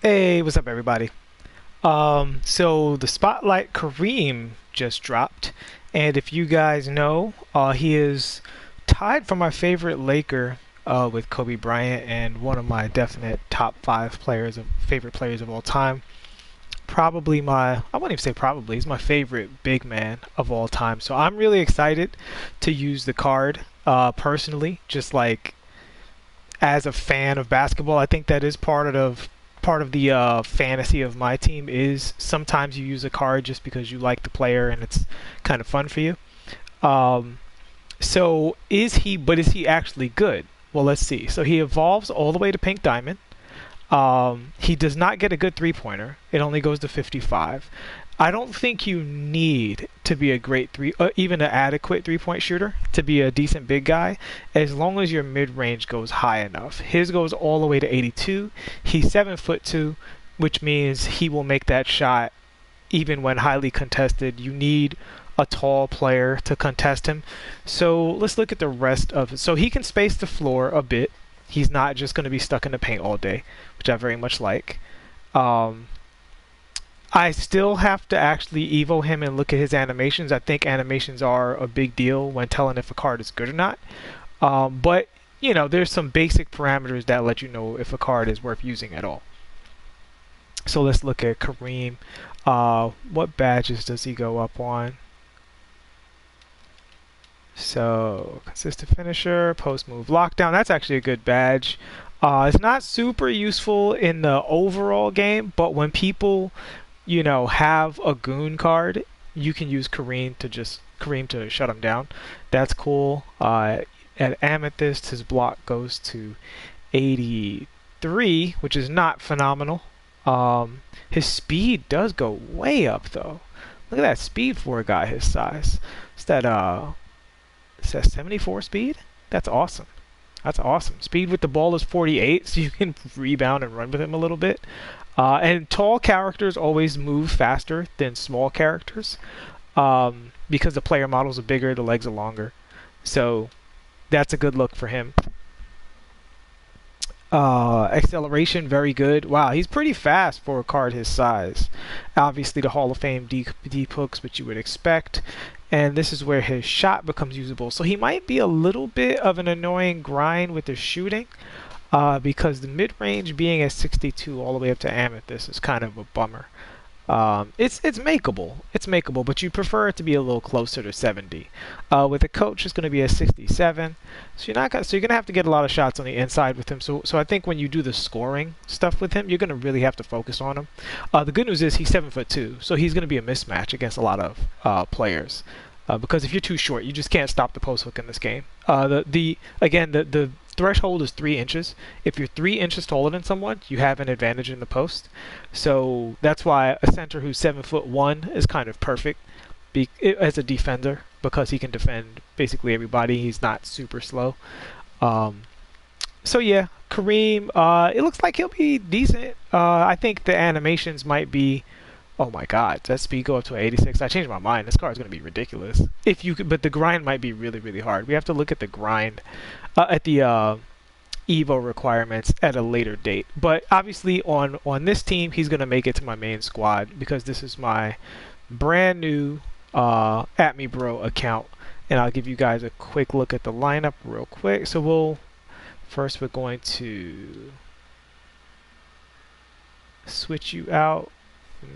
Hey, what's up, everybody? So the Spotlight Kareem just dropped, and if you guys know, he is tied for my favorite Laker with Kobe Bryant and one of my definite top five favorite players of all time. Probably I wouldn't even say probably, he's my favorite big man of all time. So I'm really excited to use the card personally, just like as a fan of basketball. I think that is part of the fantasy of my team is sometimes you use a card just because you like the player and it's kind of fun for you. Um, so is he actually good? Well, let's see. So he evolves all the way to pink diamond. He does not get a good three pointer. It only goes to 55. I don't think you need to be a great even an adequate three-point shooter to be a decent big guy, as long as your mid-range goes high enough. His goes all the way to 82. He's 7'2", which means he will make that shot even when highly contested. You need a tall player to contest him. So let's look at the rest of it. So he can space the floor a bit. He's not just going to be stuck in the paint all day, which I very much like. Um, I still have to actually evo him and look at his animations. I think animations are a big deal when telling if a card is good or not. But there's some basic parameters that let you know if a card is worth using at all. So let's look at Kareem. What badges does he go up on? So consistent finisher, post move lockdown. That's actually a good badge. It's not super useful in the overall game, but when people have a goon card, you can use Kareem to shut him down. That's cool. At Amethyst, his block goes to 83, which is not phenomenal. His speed does go way up though. Look at that speed for a guy his size. It's that 74 speed. That's awesome. That's awesome. Speed with the ball is 48, so you can rebound and run with him a little bit. And tall characters always move faster than small characters because the player models are bigger, the legs are longer. So that's a good look for him. Acceleration, very good. Wow, he's pretty fast for a card his size. Obviously, the Hall of Fame deep hooks, which you would expect. And this is where his shot becomes usable. So he might be a little bit of an annoying grind with the shooting. Because the mid-range being at 62 all the way up to Amethyst is kind of a bummer. It's makeable. It's makeable, but you prefer it to be a little closer to 70. With a coach, it's going to be at 67. So you're gonna have to get a lot of shots on the inside with him. So I think when you do the scoring stuff with him, you're gonna really have to focus on him. The good news is he's 7'2", so he's gonna be a mismatch against a lot of players. Because if you're too short, you just can't stop the post hook in this game. The threshold is 3 inches. If you're 3 inches taller than someone, you have an advantage in the post. So that's why a center who's 7'1" is kind of perfect as a defender, because he can defend basically everybody. He's not super slow. So yeah, Kareem. It looks like he'll be decent. I think the animations might be. Oh my God, does that speed go up to 86? I changed my mind. This card is going to be ridiculous. But the grind might be really, really hard. We have to look at the grind, at the Evo requirements at a later date. But obviously, on this team, he's going to make it to my main squad because this is my brand new @MeBro account, and I'll give you guys a quick look at the lineup real quick. So we're going to switch you out.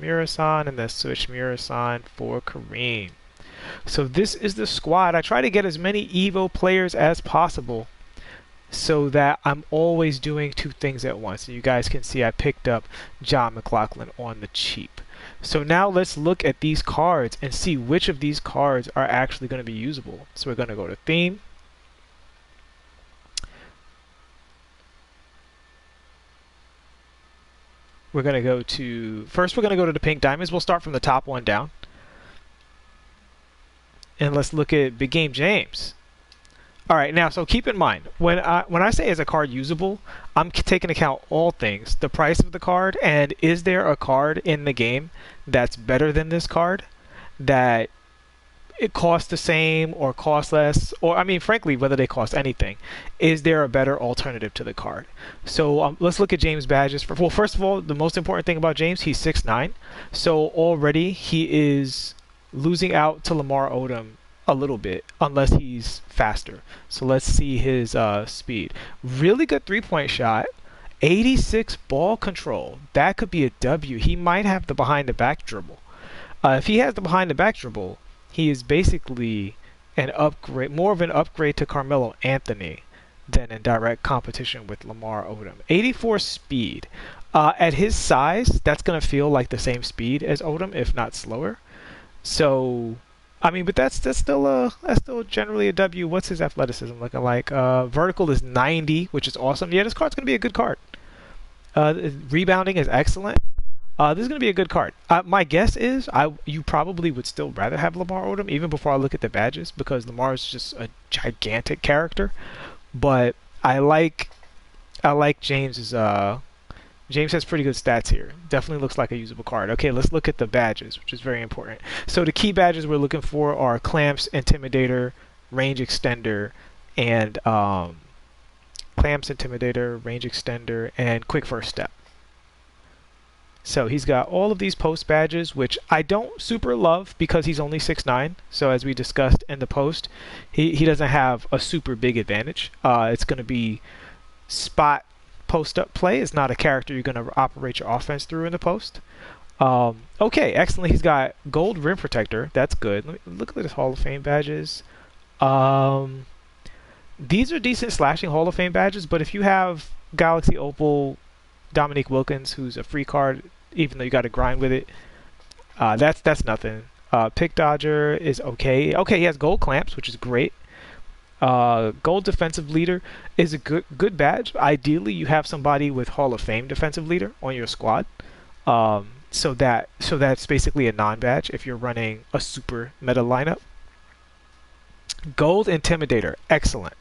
Murasan, and then switch Murasan for Kareem. So this is the squad. I try to get as many Evo players as possible so that I'm always doing two things at once. And you guys can see I picked up John McLaughlin on the cheap. So now let's look at these cards and see which of these cards are actually going to be usable. So we're going to go to theme. We're going to go to the pink diamonds. We'll start from the top one down. And let's look at Big Game James. All right, now, so keep in mind, when I say is a card usable, I'm taking account all things. The price of the card, and is there a card in the game that's better than this card that it costs the same or cost less, or I mean, frankly, whether they cost anything, is there a better alternative to the card? So let's look at James badges. Well, first of all, the most important thing about James, he's 6'9", so already he is losing out to Lamar Odom a little bit, unless he's faster. So let's see his speed. Really good three-point shot. 86 ball control. That could be a W. He might have the behind the back dribble. If he has the behind the back dribble, he is basically an upgrade, more of an upgrade to Carmelo Anthony than in direct competition with Lamar Odom. 84 speed. At his size, that's going to feel like the same speed as Odom, if not slower. So, I mean, but that's still generally a W. What's his athleticism looking like? Vertical is 90, which is awesome. Yeah, this card's going to be a good card. Rebounding is excellent. This is going to be a good card. My guess is you probably would still rather have Lamar Odom even before I look at the badges, because Lamar is just a gigantic character. But I like James's. James has pretty good stats here. Definitely looks like a usable card. Okay, let's look at the badges, which is very important. So the key badges we're looking for are Clamps, Intimidator, Range Extender, and Clamps, Intimidator, Range Extender, and Quick First Step. So he's got all of these post badges, which I don't super love because he's only 6'9". So as we discussed in the post, he doesn't have a super big advantage. It's going to be spot post-up play. It's not a character you're going to operate your offense through in the post. Okay, excellent. He's got gold rim protector. That's good. Let me look at his Hall of Fame badges. These are decent slashing Hall of Fame badges, but if you have Galaxy Opal, Dominique Wilkins, who's a free card, even though you got to grind with it, that's nothing. Pick Dodger is okay. Okay, he has gold clamps, which is great. Gold defensive leader is a good badge. Ideally, you have somebody with Hall of Fame defensive leader on your squad. So that's basically a non-badge if you're running a super meta lineup. Gold intimidator, excellent.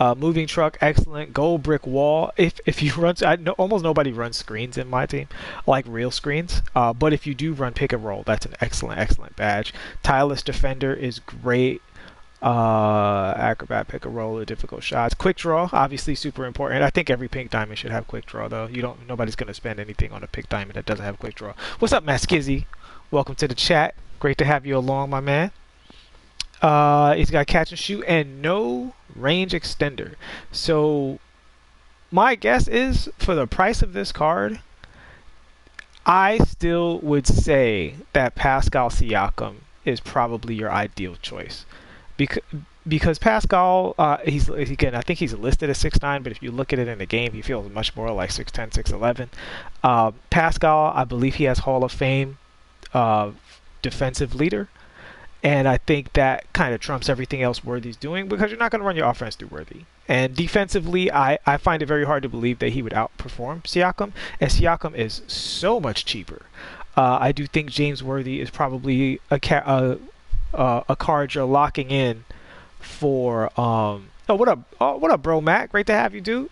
Moving truck, excellent. Gold brick wall. If you run, almost nobody runs screens in my team, like real screens. But if you do run pick and roll, that's an excellent badge. Tireless defender is great. Acrobat, pick and roll, difficult shots. Quick draw, obviously super important. I think every pink diamond should have quick draw, though. Nobody's gonna spend anything on a pink diamond that doesn't have quick draw. What's up, Maskizzy? Welcome to the chat. Great to have you along, my man. He's got catch and shoot and no range extender. So my guess is, for the price of this card, I still would say that Pascal Siakam is probably your ideal choice. Because Pascal, I think he's listed as 6'9", but if you look at it in the game, he feels much more like 6'10", 6'11". Pascal, I believe he has Hall of Fame defensive leader. And I think that kind of trumps everything else Worthy's doing, because you're not going to run your offense through Worthy. And defensively, I find it very hard to believe that he would outperform Siakam. And Siakam is so much cheaper. I do think James Worthy is probably a card you're locking in for. What up, bro, Mac? Great to have you, dude.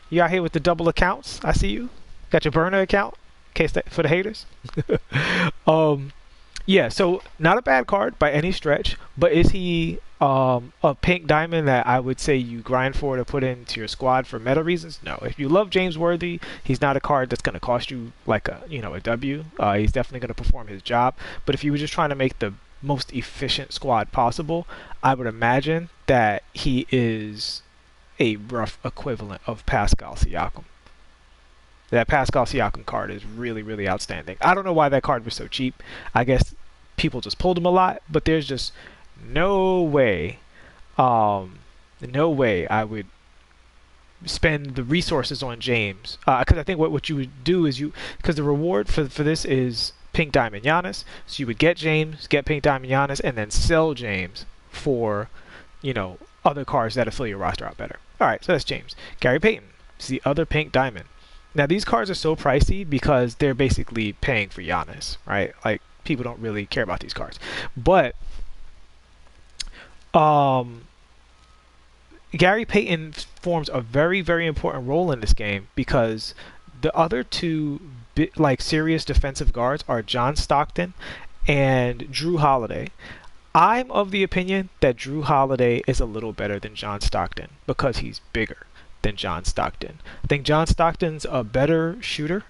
You out here with the double accounts? I see you. Got your burner account, in case for the haters. Yeah, so not a bad card by any stretch, but is he a pink diamond that I would say you grind for to put into your squad for meta reasons? No. If you love James Worthy, he's not a card that's going to cost you like a W. He's definitely going to perform his job. But if you were just trying to make the most efficient squad possible, I would imagine that he is a rough equivalent of Pascal Siakam. That Pascal Siakam card is really, really outstanding. I don't know why that card was so cheap. I guess people just pulled him a lot, but there's just no way I would spend the resources on James. Because I think what you would do is because the reward for this is Pink Diamond Giannis, so you would get James, get Pink Diamond Giannis, and then sell James for, other cards that fill your roster out better. All right, so that's James. Gary Payton is the other Pink Diamond. Now, these cards are so pricey because they're basically paying for Giannis, right? Like, people don't really care about these cards. But Gary Payton forms a very, very important role in this game because the other two serious defensive guards are John Stockton and Drew Holiday. I'm of the opinion that Drew Holiday is a little better than John Stockton because he's bigger than John Stockton. I think John Stockton's a better shooter,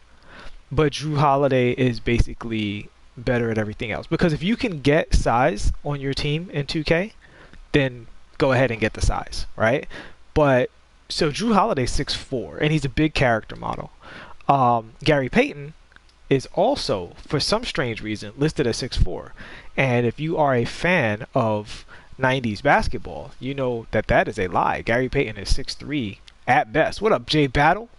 but Drew Holiday is basically better at everything else. Because if you can get size on your team in 2K, then go ahead and get the size, right? But so Drew Holiday's 6'4", and he's a big character model. Gary Payton is also, for some strange reason, listed as 6'4". And if you are a fan of 90s basketball, you know that that is a lie. Gary Payton is 6'3" at best. What up, Jay Battle?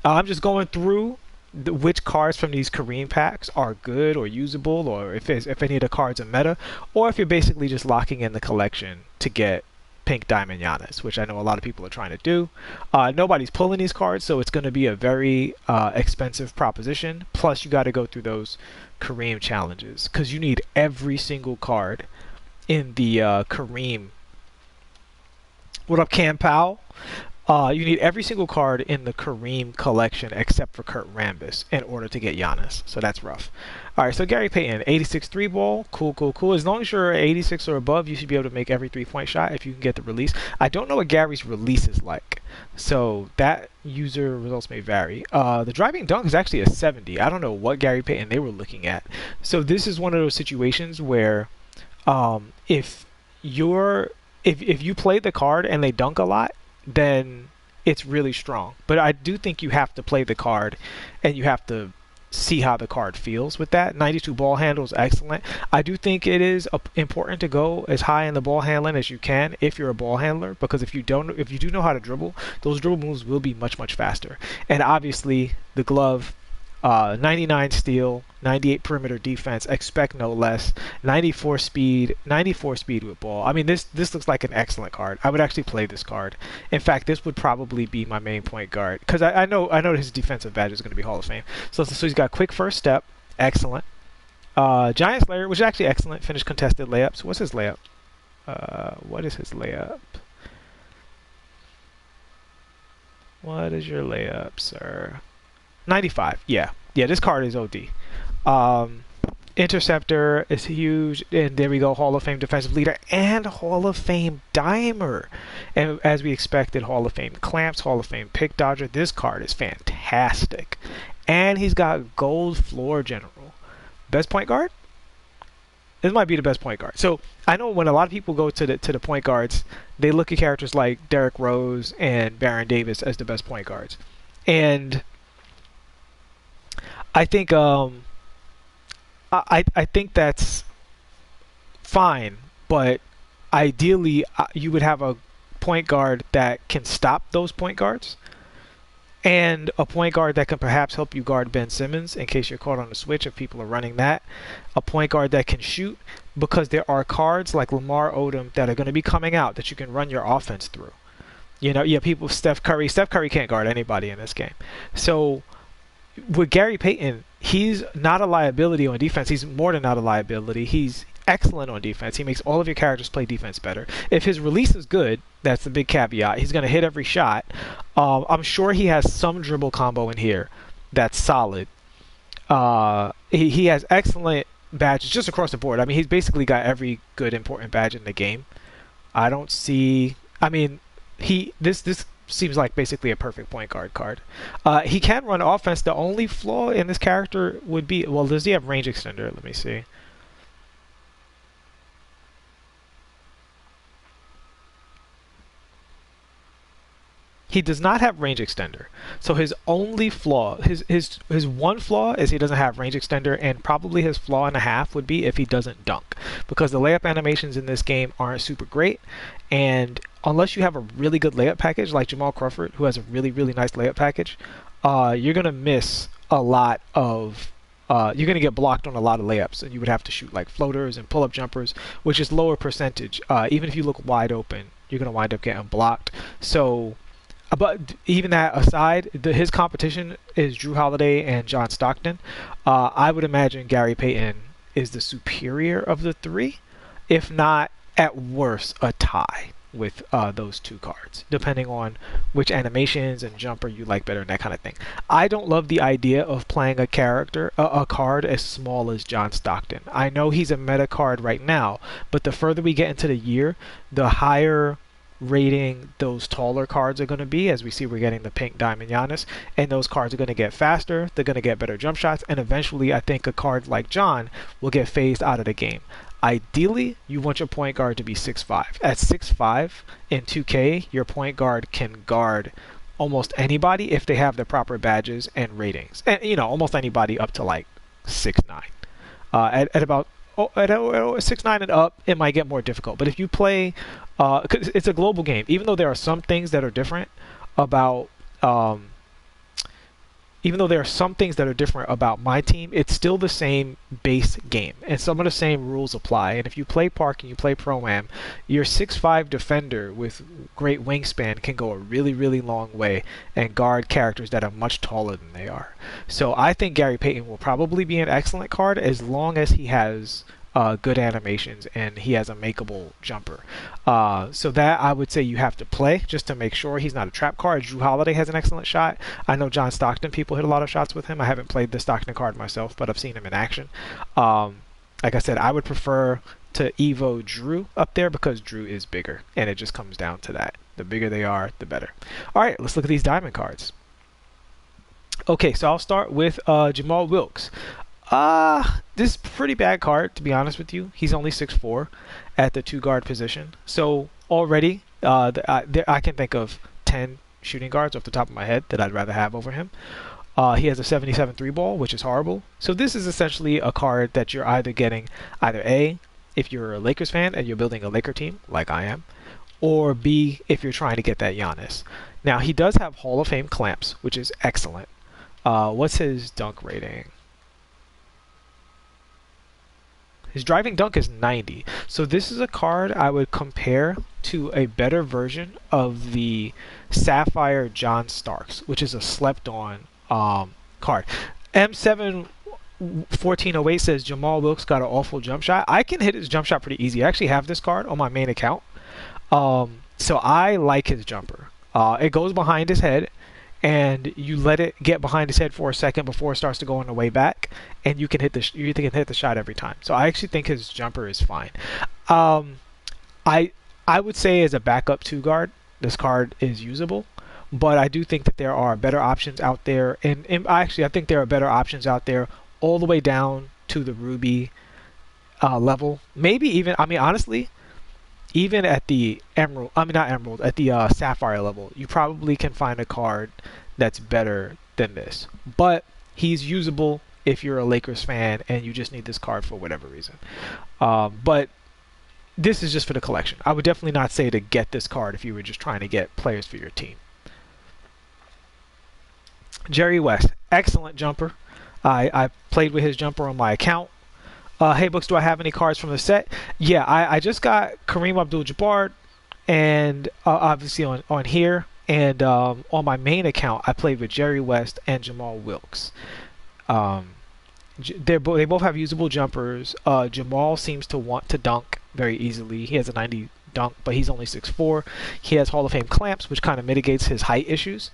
I'm just going through which cards from these Kareem packs are good or usable, or if any of the cards are meta, or if you're basically just locking in the collection to get Pink Diamond Giannis, which I know a lot of people are trying to do. Nobody's pulling these cards, so it's going to be a very expensive proposition. Plus, you got to go through those Kareem challenges because you need every single card in the Kareem. What up, Cam Powell? You need every single card in the Kareem collection except for Kurt Rambis in order to get Giannis. So that's rough. All right, so Gary Payton, 86 3-ball. Cool, cool, cool. As long as you're 86 or above, you should be able to make every three-point shot if you can get the release. I don't know what Gary's release is like, so that user results may vary. The driving dunk is actually a 70. I don't know what Gary Payton they were looking at. So this is one of those situations where if you play the card and they dunk a lot, then it's really strong. But I do think you have to play the card and you have to see how the card feels with that. 92 ball handle is excellent. I do think it is important to go as high in the ball handling as you can if you're a ball handler, because if you do know how to dribble, those dribble moves will be much, much faster. And obviously the glove, 99 steal, 98 perimeter defense, expect no less, 94 speed with ball. I mean, this looks like an excellent card. I would actually play this card. In fact, this would probably be my main point guard because I know his defensive badge is going to be Hall of Fame. So he's got quick first step, excellent. Giant Slayer, which is actually excellent. Finish contested layups. What's his layup? What is his layup? What is your layup, sir? 95. Yeah, this card is OD. Interceptor is huge, and there we go. Hall of Fame defensive leader and Hall of Fame dimer, and as we expected, Hall of Fame clamps, Hall of Fame pick dodger. This card is fantastic, and he's got gold floor general. Best point guard. This might be the best point guard. So I know when a lot of people go to the point guards, they look at characters like Derrick Rose and Baron Davis as the best point guards, and I think I think that's fine, but ideally you would have a point guard that can stop those point guards, and a point guard that can perhaps help you guard Ben Simmons in case you're caught on the switch if people are running that. A point guard that can shoot, because there are cards like Lamar Odom that are going to be coming out that you can run your offense through. You know, people, Steph Curry can't guard anybody in this game. So with Gary Payton, he's not a liability on defense. He's more than not a liability. He's excellent on defense. He makes all of your characters play defense better. If his release is good, that's the big caveat. He's going to hit every shot. I'm sure he has some dribble combo in here that's solid. He has excellent badges just across the board. I mean, he's basically got every good important badge in the game. I don't see. I mean, this seems like basically a perfect point guard card. He can run offense. The only flaw in this character would be, well, does he have range extender? Let me see. He does not have range extender. So his only flaw, his one flaw is he doesn't have range extender, and probably his flaw and a half would be if he doesn't dunk, because the layup animations in this game aren't super great, and unless you have a really good layup package like Jamal Crawford, who has a really, really nice layup package, you're going to miss a lot of you're going to get blocked on a lot of layups, and you would have to shoot like floaters and pull-up jumpers, which is lower percentage. Even if you look wide open, you're going to wind up getting blocked. So but even that aside, his competition is Drew Holiday and John Stockton. I would imagine Gary Payton is the superior of the three, if not at worst a tie. with those two cards, depending on which animations and jumper you like better and that kind of thing. I don't love the idea of playing a card as small as John Stockton. I know he's a meta card right now, but the further we get into the year, the higher rating those taller cards are going to be. As we see, we're getting the pink diamond Giannis, and those cards are going to get faster, they're going to get better jump shots, and eventually I think a card like John will get phased out of the game. Ideally, you want your point guard to be 6'5". At 6'5" in 2K, your point guard can guard almost anybody if they have the proper badges and ratings, and almost anybody up to like 6'9". At about at 6'9" and up, it might get more difficult. But if you play, 'cause it's a global game, even though there are some things that are different about, my team, it's still the same base game, and some of the same rules apply. And if you play Park and you play Pro-Am, your 6'5" defender with great wingspan can go a really, really long way and guard characters that are much taller than they are. So I think Gary Payton will probably be an excellent card as long as he has good animations and he has a makeable jumper. So that I would say you have to play just to make sure he's not a trap card. Drew Holiday has an excellent shot. I know John Stockton, people hit a lot of shots with him. I haven't played the Stockton card myself, but I've seen him in action. Like I said, I would prefer to Evo Drew up there because Drew is bigger, and it just comes down to that. The bigger they are, the better. All right, let's look at these diamond cards. Okay, so I'll start with Jamal Wilkes. This is a pretty bad card, to be honest with you. He's only 6'4" at the 2 guard position. So already, I can think of 10 shooting guards off the top of my head that I'd rather have over him. He has a 77 3-ball, which is horrible. So this is essentially a card that you're either getting A, if you're a Lakers fan and you're building a Laker team, like I am, or B, if you're trying to get that Giannis. Now, he does have Hall of Fame clamps, which is excellent. What's his dunk rating? His driving dunk is 90. So this is a card I would compare to a better version of the Sapphire John Starks, which is a slept-on card. M71408 says Jamal Wilkes got an awful jump shot. I can hit his jump shot pretty easy. I actually have this card on my main account. So I like his jumper. It goes behind his head, and you let it get behind his head for a second before it starts to go on the way back, and you can hit the shot every time. So I actually think his jumper is fine. I would say as a backup 2 guard, this card is usable, but I do think that there are better options out there, and actually I think there are better options out there all the way down to the Ruby level. Maybe even, honestly, even at the at the Sapphire level, you probably can find a card that's better than this. But he's usable if you're a Lakers fan and you just need this card for whatever reason. But this is just for the collection. I would definitely not say to get this card if you were just trying to get players for your team. Jerry West, excellent jumper. I played with his jumper on my account. Hey Books, do I have any cards from the set? Yeah, I just got Kareem Abdul-Jabbar, and obviously on here, and on my main account, I played with Jerry West and Jamal Wilkes. They both have usable jumpers. Jamal seems to want to dunk very easily. He has a 90 dunk, but he's only 6'4". He has Hall of Fame clamps, which kind of mitigates his height issues.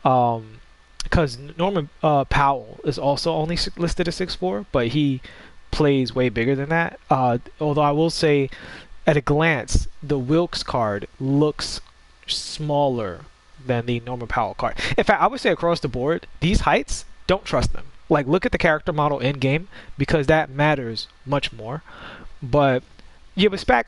Because Norman Powell is also only listed as 6'4", but he plays way bigger than that. Although I will say, at a glance, the Wilkes card looks smaller than the Norman Powell card. In fact, I would say across the board, these heights, don't trust them. Like, look at the character model in game, because that matters much more. But yeah, but Spack,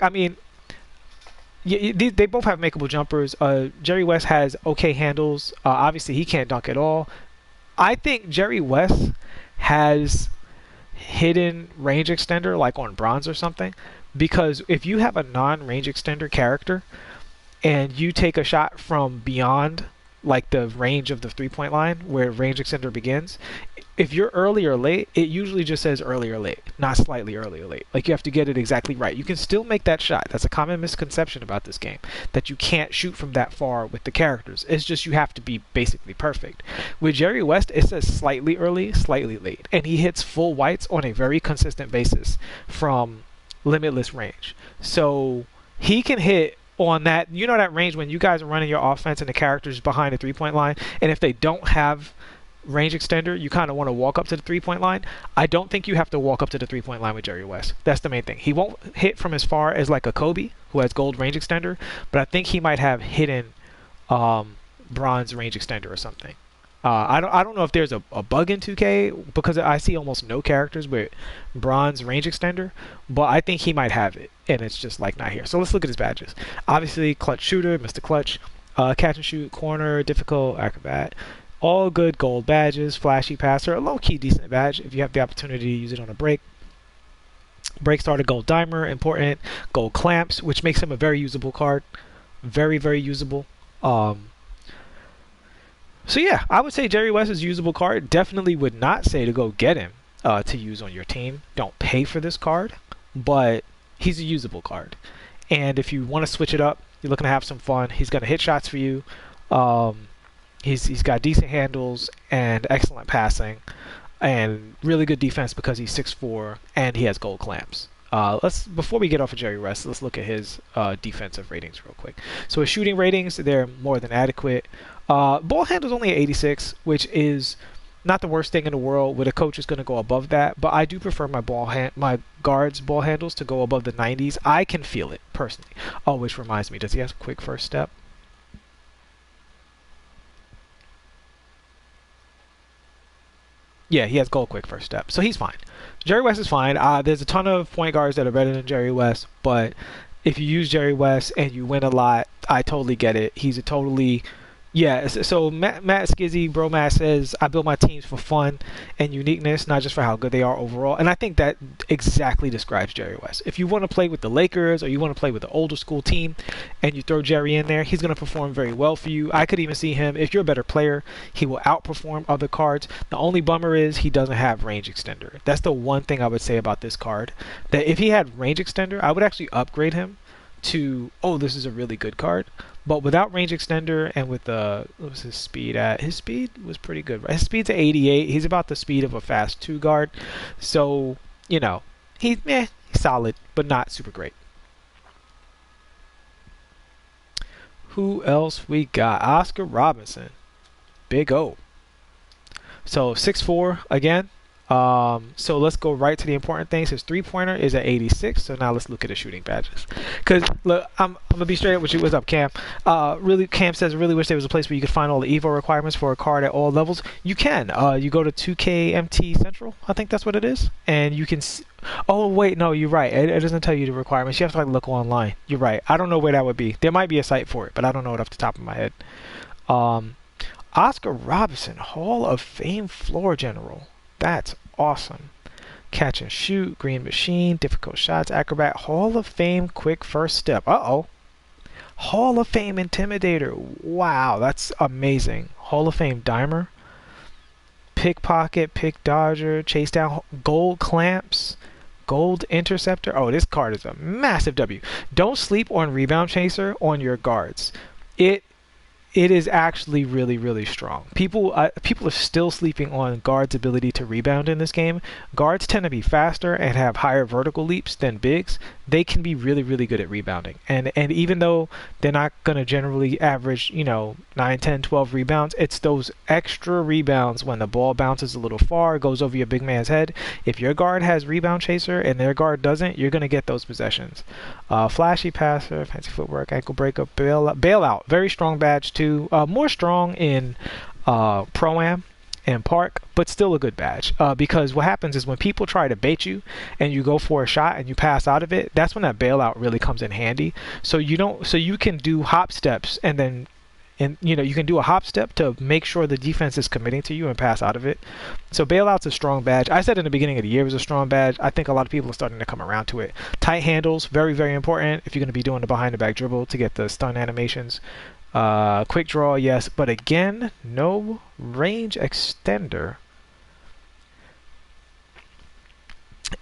they both have makeable jumpers. Jerry West has okay handles. Obviously, he can't dunk at all. I think Jerry West has hidden range extender, like on bronze or something, because if you have a non-range extender character and you take a shot from beyond like the range of the 3-point line where range extender begins, if you're early or late, it usually just says early or late, not slightly early or late. Like, you have to get it exactly right. You can still make that shot. That's a common misconception about this game, that you can't shoot from that far with the characters. It's just you have to be basically perfect. With Jerry West, it says slightly early, slightly late, and he hits full whites on a very consistent basis from limitless range. So he can hit on that, you know, that range when you guys are running your offense and the characters behind the 3-point line, and if they don't have range extender, you kind of want to walk up to the 3-point line. I don't think you have to walk up to the 3-point line with Jerry West. That's the main thing. He won't hit from as far as like a Kobe who has gold range extender, but I think he might have hidden bronze range extender or something. I don't know if there's a bug in 2K because I see almost no characters with bronze range extender, but I think he might have it, and it's just like not here. So let's look at his badges. Obviously, clutch shooter, Mr. Clutch, catch and shoot, corner, difficult, acrobat. All good gold badges, flashy passer, a low-key decent badge if you have the opportunity to use it on a break. Break starter, gold dimer, important. Gold clamps, which makes him a very usable card. Very, very usable. So yeah, I would say Jerry West is a usable card. Definitely would not say to go get him to use on your team. Don't pay for this card, but he's a usable card. And if you want to switch it up, you're looking to have some fun, he's going to hit shots for you. He's got decent handles and excellent passing and really good defense because he's 6'4" and he has gold clamps. Before we get off of Jerry West, let's look at his defensive ratings real quick. So his shooting ratings, they're more than adequate. Ball handle's only at 86, which is not the worst thing in the world. With a coach is going to go above that, but I do prefer my guards' ball handles to go above the 90s. I can feel it personally. Oh, which reminds me, does he have a quick first step? Yeah, he has gold quick first step, so he's fine. Jerry West is fine. There's a ton of point guards that are better than Jerry West, but if you use Jerry West and you win a lot, I totally get it. He's a totally so Matt Skizzy, Bro Matt says, I build my teams for fun and uniqueness, not just for how good they are overall. And I think that exactly describes Jerry West. If you want to play with the Lakers or you want to play with the older school team and you throw Jerry in there, he's going to perform very well for you. I could even see him, if you're a better player, he will outperform other cards. The only bummer is he doesn't have range extender. That's the one thing I would say about this card. That if he had range extender, I would actually upgrade him to, oh, this is a really good card. But without range extender and with what was his speed at? His speed was pretty good, right? His speed's at 88. He's about the speed of a fast 2 guard. So, you know, he's solid, but not super great. Who else we got? Oscar Robinson. Big O. So 6'4" again. So let's go right to the important things. His 3-pointer is at 86. So now let's look at his shooting badges. Because look, I'm gonna be straight up with you. What's up, Cam? Cam says, really wish there was a place where you could find all the Evo requirements for a card at all levels. You can. You go to 2KMT Central. I think that's what it is, and you can. Oh wait, no, you're right. It doesn't tell you the requirements. You have to like look online. You're right. I don't know where that would be. There might be a site for it, but I don't know it off the top of my head. Oscar Robinson, Hall of Fame floor general. That's awesome. Catch and shoot, green machine, difficult shots, acrobat, Hall of Fame quick first step. Uh-oh. Hall of Fame intimidator. Wow, that's amazing. Hall of Fame dimer. Pickpocket, pick dodger, chase down, gold clamps, gold interceptor. Oh, this card is a massive W. Don't sleep on rebound chaser on your guards. It is actually really, really strong. People are still sleeping on guards' ability to rebound in this game. Guards tend to be faster and have higher vertical leaps than bigs. They can be really, really good at rebounding. And even though they're not going to generally average, 9, 10, 12 rebounds, it's those extra rebounds when the ball bounces a little far, goes over your big man's head. If your guard has rebound chaser and their guard doesn't, you're going to get those possessions. Flashy passer, fancy footwork, ankle breakup, bailout. Very strong badge too. More strong in Pro-Am and Park, but still a good badge. Because what happens is when people try to bait you and you go for a shot and you pass out of it, that's when that bailout really comes in handy. So you can do hop steps you can do a hop step to make sure the defense is committing to you and pass out of it. So bailout's a strong badge. I said in the beginning of the year it was a strong badge. I think a lot of people are starting to come around to it. Tight handles, very, very important if you're going to be doing the behind the back dribble to get the stun animations. Quick draw, yes, but again, no range extender.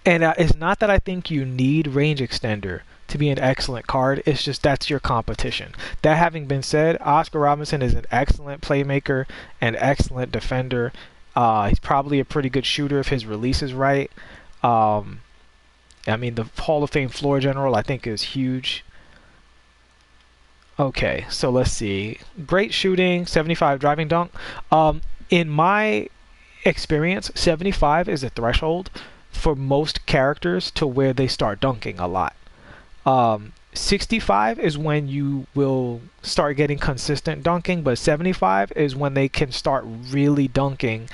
And it's not that I think you need range extender to be an excellent card. It's just that's your competition. That having been said, Oscar Robinson is an excellent playmaker and excellent defender. He's probably a pretty good shooter if his release is right. The Hall of Fame floor general I think is huge. Okay, so let's see. Great shooting, 75 driving dunk. In my experience, 75 is a threshold for most characters to where they start dunking a lot. 65 is when you will start getting consistent dunking, but 75 is when they can start really dunking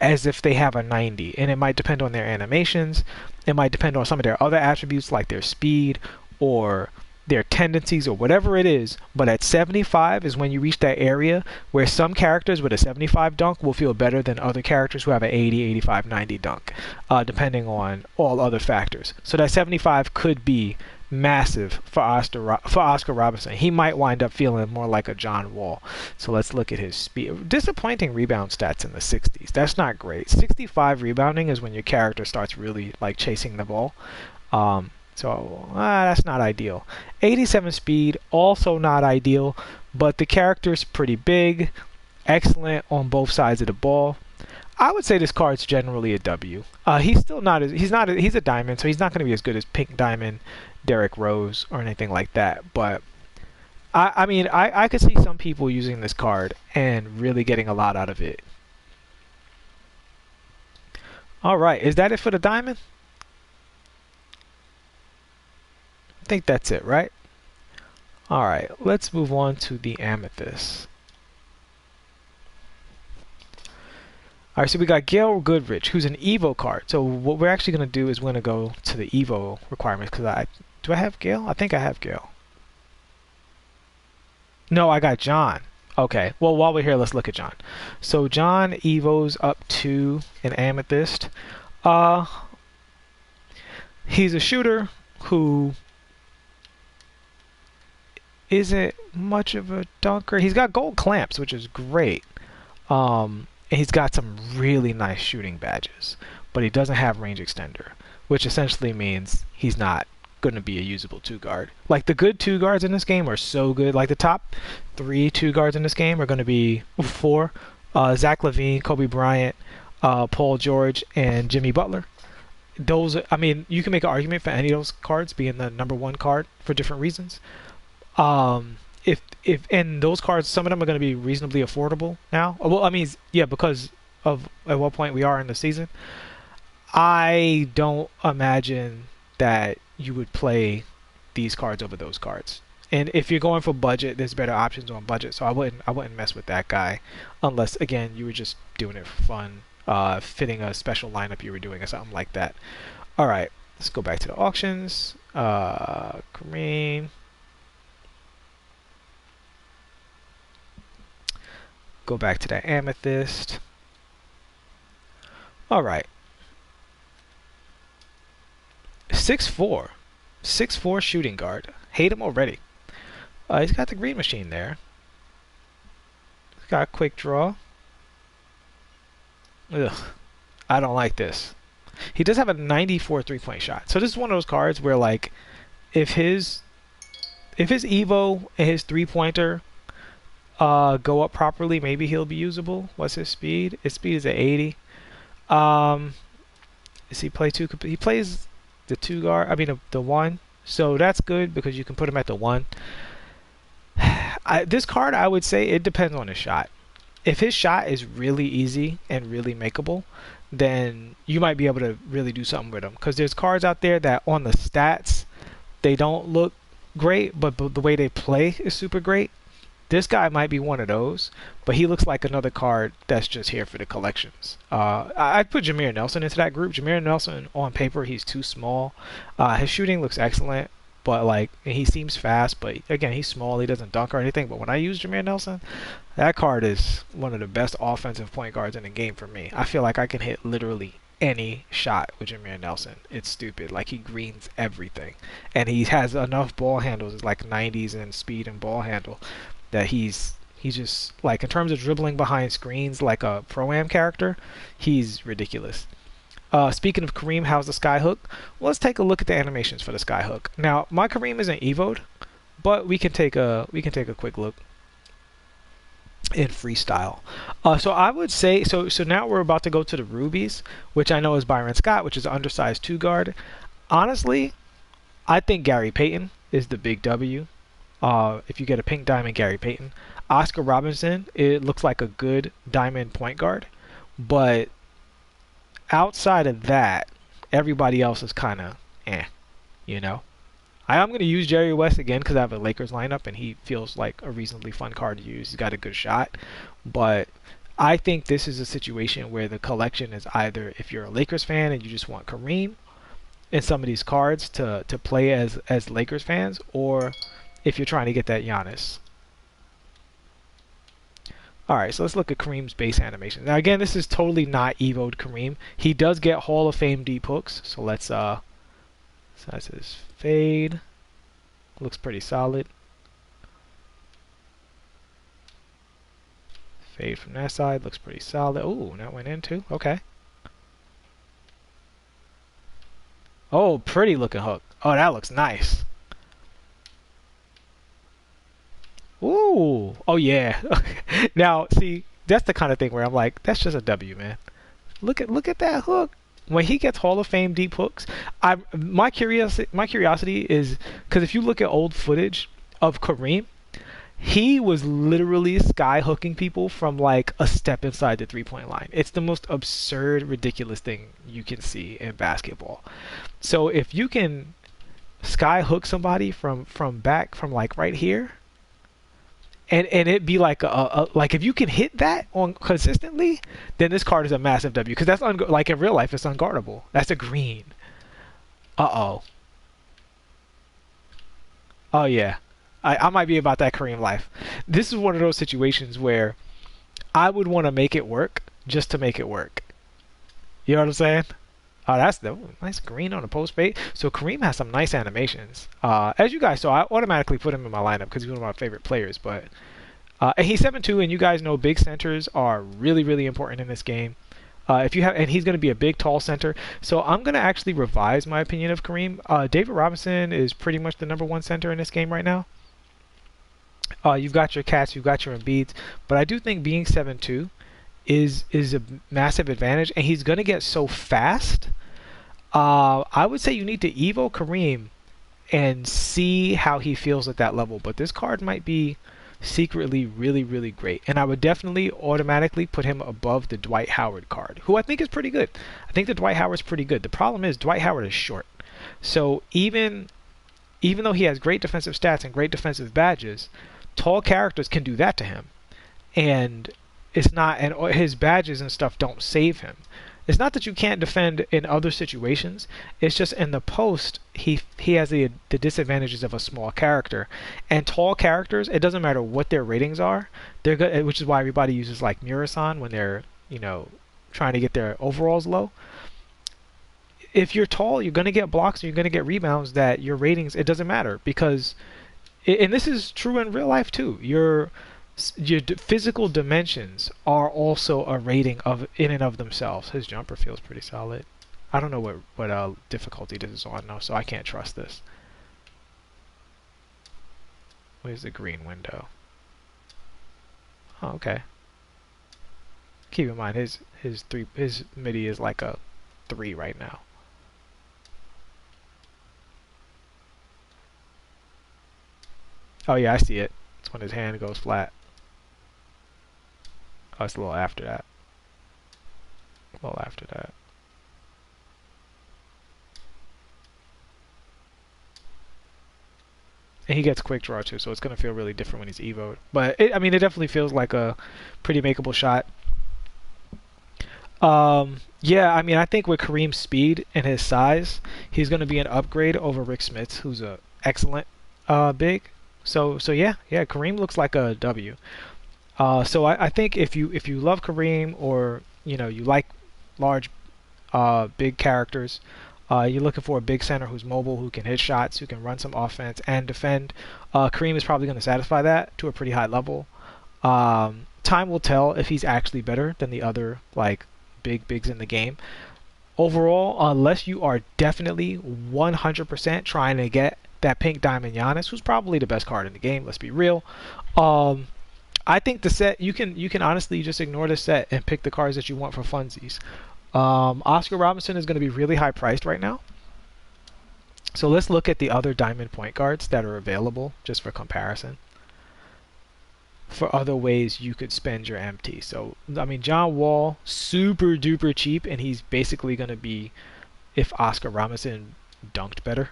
as if they have a 90. And it might depend on their animations. It might depend on some of their other attributes like their speed or their tendencies or whatever it is. But at 75 is when you reach that area where some characters with a 75 dunk will feel better than other characters who have an 80, 85, 90 dunk, depending on all other factors. So that 75 could be massive for Oscar Robertson. He might wind up feeling more like a John Wall. So let's look at his speed. Disappointing rebound stats in the 60s. That's not great. 65 rebounding is when your character starts really like chasing the ball. So that's not ideal. 87 speed, also not ideal, but the character's pretty big, excellent on both sides of the ball. I would say this card's generally a W. He's still not as he's a diamond, so he's not going to be as good as Pink Diamond, Derrick Rose, or anything like that. But I mean, I could see some people using this card and really getting a lot out of it. All right, is that it for the diamond? I think that's it, right? All right, let's move on to the amethyst. All right, so we got Gail Goodrich, who's an Evo card. So what we're actually going to do is we're going to go to the Evo requirements because do I have Gail? I think I have Gail. No, I got John. Okay, well, while we're here, let's look at John. So John Evo's up to an amethyst. He's a shooter who isn't much of a dunker. He's got gold clamps, which is great. And he's got some really nice shooting badges, but he doesn't have range extender, which essentially means he's not going to be a usable two guard. Like the good two guards in this game are so good. Like the top 3 two guards in this game are going to be 4: Zach LaVine, Kobe Bryant, Paul George, and Jimmy Butler. Those, I mean, you can make an argument for any of those cards being the #1 card for different reasons. If and those cards, some of them are going to be reasonably affordable now. Well, I mean, yeah, because of at what point we are in the season. I don't imagine that you would play these cards over those cards. And if you're going for budget, there's better options on budget. So I wouldn't mess with that guy, unless again you were just doing it for fun, fitting a special lineup you were doing or something like that. All right, let's go back to the auctions. Kareem. Go back to that amethyst. All right. 6'4", 6'4" shooting guard. Hate him already. He's got the green machine there. He's got a quick draw. Ugh, I don't like this. He does have a 94 3-point shot. So this is one of those cards where like, if his Evo and his 3-pointer go up properly, maybe he'll be usable. What's his speed? His speed is at 80. Does he play 2? He plays the 2 guard. I mean the 1. So that's good because you can put him at the 1. This card, I would say it depends on his shot. If his shot is really easy and really makeable, then you might be able to really do something with him. Because there's cards out there that on the stats, they don't look great, but the way they play is super great. This guy might be one of those, but he looks like another card that's just here for the collections. I'd put Jameer Nelson into that group. Jameer Nelson, on paper, he's too small. His shooting looks excellent, but like he seems fast, but again, he's small. He doesn't dunk or anything. But when I use Jameer Nelson, that card is one of the best offensive point guards in the game for me. I feel like I can hit literally any shot with Jameer Nelson. It's stupid. Like he greens everything, and he has enough ball handles, like 90s in speed and ball handle, that he's just like in terms of dribbling behind screens like a pro-am character, he's ridiculous. Speaking of Kareem, how's the skyhook? Well, let's take a look at the animations for the skyhook. Now, my Kareem isn't evoed, but we can take a quick look in freestyle. So I would say so now we're about to go to the Rubies, which I know is Byron Scott, which is an undersized 2 guard. Honestly, I think Gary Payton is the big W. If you get a pink diamond Gary Payton, Oscar Robertson, it looks like a good diamond point guard, but outside of that, everybody else is kind of you know. I'm going to use Jerry West again because I have a Lakers lineup and he feels like a reasonably fun card to use. He's got a good shot, but I think this is a situation where the collection is either if you're a Lakers fan and you just want Kareem and some of these cards to play as Lakers fans, or if you're trying to get that Giannis. Alright, so let's look at Kareem's base animation. Now again, this is totally not Evo'd Kareem. He does get Hall of Fame deep hooks, so let's so that's his fade. Looks pretty solid. Fade from that side, looks pretty solid. Oh, that went in too. Okay. Oh, pretty looking hook. Oh, that looks nice. Ooh. Oh yeah. Now, see, that's the kind of thing where I'm like, that's just a W, man. Look at that hook. When he gets Hall of Fame deep hooks, my curiosity is because if you look at old footage of Kareem, he was literally sky hooking people from like a step inside the 3-point line. It's the most absurd, ridiculous thing you can see in basketball. So if you can sky hook somebody from like right here, and it be like like if you can hit that on consistently, then this card is a massive W because that's like in real life it's unguardable. That's a green. Oh yeah, I might be about that Kareem life. This is one of those situations where I would want to make it work just to make it work. You know what I'm saying? Oh, that's the nice green on a post fade. So Kareem has some nice animations. As you guys saw, I automatically put him in my lineup because he's one of my favorite players. But and he's 7'2", and you guys know big centers are really, really important in this game. And he's going to be a big, tall center. So I'm going to actually revise my opinion of Kareem. David Robinson is pretty much the #1 center in this game right now. You've got your Cats, you've got your Embiids, but I do think being 7'2" is a massive advantage, and he's going to get so fast. I would say you need to Evo Kareem and see how he feels at that level, but this card might be secretly really, really great, and I would definitely automatically put him above the Dwight Howard card, who I think is pretty good. I think the Dwight Howard's pretty good. The problem is Dwight Howard is short, so even though he has great defensive stats and great defensive badges, tall characters can do that to him, and it's not, and his badges and stuff don't save him. It's not that you can't defend in other situations. It's just in the post, he has the disadvantages of a small character. And tall characters, it doesn't matter what their ratings are, they're good, which is why everybody uses like Murasan when they're, trying to get their overalls low. If you're tall, you're going to get blocks and you're going to get rebounds that your ratings, it doesn't matter because, and this is true in real life too, your physical dimensions are also a rating of in and of themselves. His jumper feels pretty solid. I don't know what difficulty this is on though, so I can't trust this. Where's the green window? Oh, okay. Keep in mind his midi is like a 3 right now. Oh yeah, I see it. It's when his hand goes flat. Oh, it's a little after that. A little after that. And he gets quick draw too, so it's going to feel really different when he's evoed. But, it definitely feels like a pretty makeable shot. Yeah, I think with Kareem's speed and his size, he's going to be an upgrade over Rick Smits, who's a excellent big. So yeah, Kareem looks like a W. So I think if you love Kareem, or you like large big characters, you're looking for a big center who's mobile, who can hit shots, who can run some offense and defend, Kareem is probably going to satisfy that to a pretty high level. Time will tell if he's actually better than the other like bigs in the game. Overall, unless you are definitely 100% trying to get that pink diamond Giannis, who's probably the best card in the game, let's be real, I think the set, you can honestly just ignore the set and pick the cards that you want for funsies. Oscar Robinson is going to be really high priced right now. So let's look at the other diamond point guards that are available just for comparison, for other ways you could spend your MT. So, I mean, John Wall, super duper cheap, and he's basically going to be if Oscar Robinson dunked better,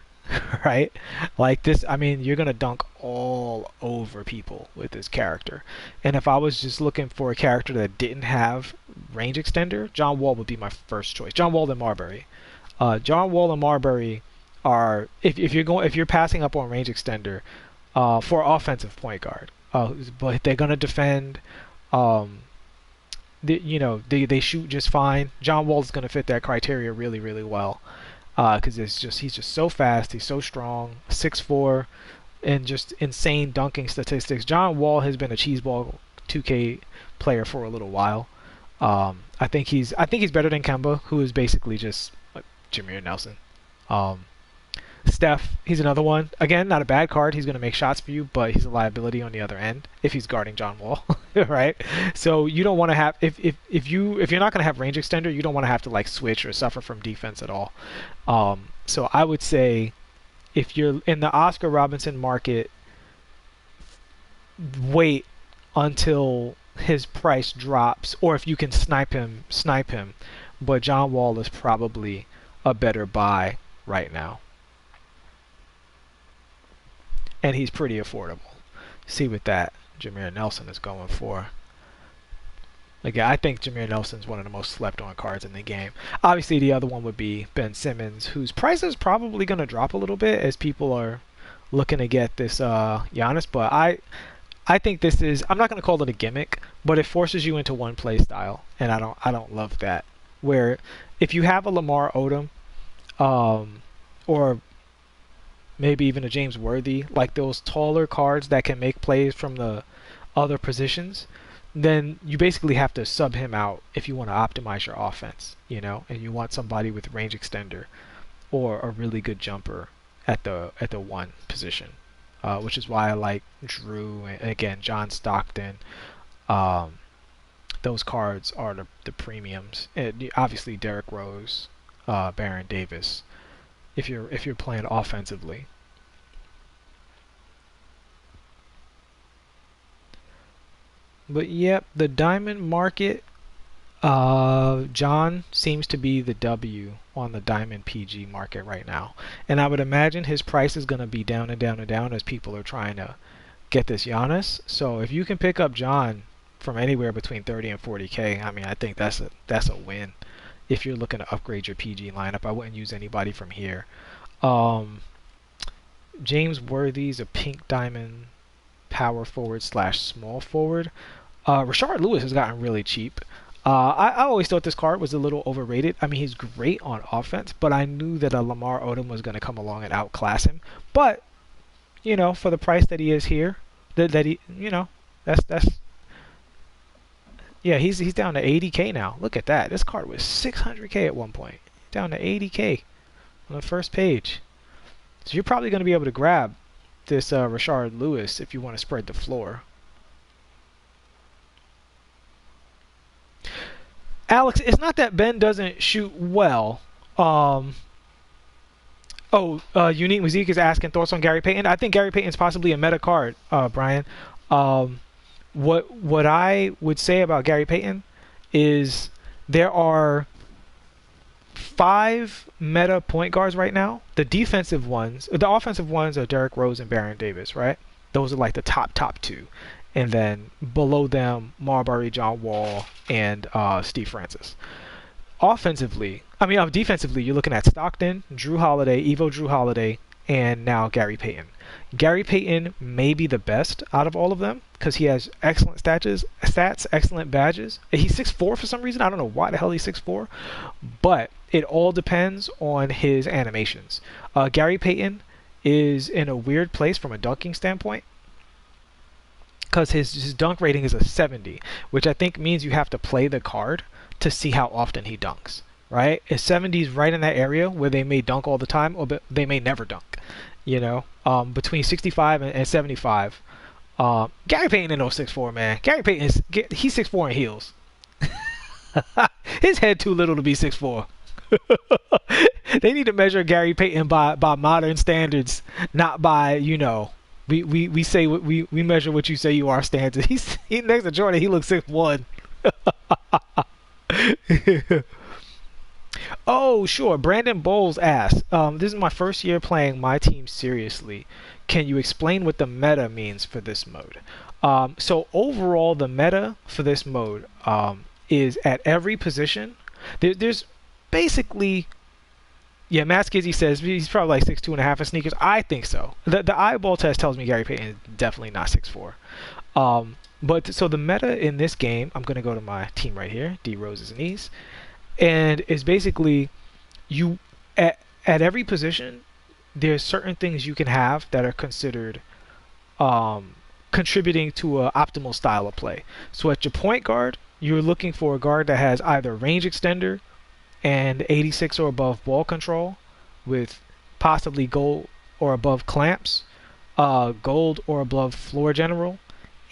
right? Like this, I mean, you're going to dunk all over people with this character. And if I was just looking for a character that didn't have range extender, John Wall would be my first choice. John Wall and Marbury. John Wall and Marbury are, if you're passing up on range extender for offensive point guard, but they're gonna defend. They shoot just fine. John Wall is gonna fit that criteria really, really well, because he's just so fast. He's so strong, 6'4", and just insane dunking statistics. John Wall has been a cheeseball 2K player for a little while. I think he's better than Kemba, who is basically just Jameer Nelson. Steph, he's another one. Again, not a bad card. He's going to make shots for you, but he's a liability on the other end if he's guarding John Wall, right? So you don't want to have if you're not going to have range extender, you don't want to have to like switch or suffer from defense at all. So I would say if you're in the Oscar Robinson market, wait until his price drops, or if you can snipe him. But John Wall is probably a better buy right now. And he's pretty affordable. See what that Jameer Nelson is going for. Again, I think Jameer Nelson is one of the most slept on cards in the game. Obviously, the other one would be Ben Simmons, whose price is probably going to drop a little bit as people are looking to get this Giannis. But I think this is, I'm not going to call it a gimmick, but it forces you into one play style, and I don't love that. Where if you have a Lamar Odom, or maybe even a James Worthy, like those taller cards that can make plays from the other positions, then you basically have to sub him out if you want to optimize your offense, and you want somebody with range extender or a really good jumper at the one position, which is why I like Drew and again John Stockton. Those cards are the premiums, and obviously Derrick Rose, Baron Davis, if you're playing offensively. But yep, the diamond market, John seems to be the W on the diamond PG market right now, and I would imagine his price is going to be down and down and down as people are trying to get this Giannis. So if you can pick up John from anywhere between 30 and 40K, I mean, I think that's a win. If you're looking to upgrade your PG lineup, I wouldn't use anybody from here. James Worthy's a pink diamond power forward / small forward. Rashard Lewis has gotten really cheap. I always thought this card was a little overrated. I mean, he's great on offense, but I knew that a Lamar Odom was going to come along and outclass him. But for the price that he is here, that he, that's yeah, he's down to 80K now. Look at that. This card was 600K at one point. Down to 80K on the first page. So you're probably going to be able to grab this Rashard Lewis if you want to spread the floor. Alex, it's not that Ben doesn't shoot well. Unique Mazique is asking thoughts on Gary Payton. I think Gary Payton's possibly a meta card, Brian. What I would say about Gary Payton is there are 5 meta point guards right now. The offensive ones are Derrick Rose and Baron Davis, right? Those are like the top 2. And then below them, Marbury, John Wall, and Steve Francis. Defensively, you're looking at Stockton, Drew Holiday, Drew Holiday, and now Gary Payton. Gary Payton may be the best out of all of them because he has excellent stats, excellent badges. He's 6'4" for some reason. I don't know why the hell he's 6'4", but it all depends on his animations. Gary Payton is in a weird place from a dunking standpoint because his dunk rating is a 70, which I think means you have to play the card to see how often he dunks. Right? His 70 is right in that area where they may dunk all the time, or they may never dunk. Between 65 and 75. Gary Payton ain't no 6'4", man. Gary Payton he's 6'4" in heels. His head too little to be 6'4". They need to measure Gary Payton by modern standards, not by, you know, we say what we measure what you say you are standards. He next to Jordan, he looks 6'1". Oh, sure. Brandon Bowles asked, this is my first year playing my team seriously. Can you explain what the meta means for this mode? So overall, the meta for this mode is at every position. There's basically, yeah, Matt Skizzy says he's probably like 6'2.5" in sneakers. I think so. The eyeball test tells me Gary Payton is definitely not 6'4". But so the meta in this game, I'm going to go to my team right here, D Rose's knees, and is basically you at every position, there's certain things you can have that are considered contributing to an optimal style of play. So at your point guard, you're looking for a guard that has either range extender and 86 or above ball control with possibly gold or above clamps, gold or above floor general,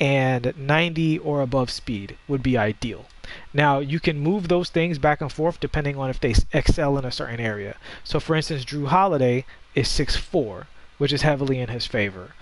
and 90 or above speed would be ideal. Now, you can move those things back and forth depending on if they excel in a certain area. So, for instance, Drew Holiday is 6'4", which is heavily in his favor.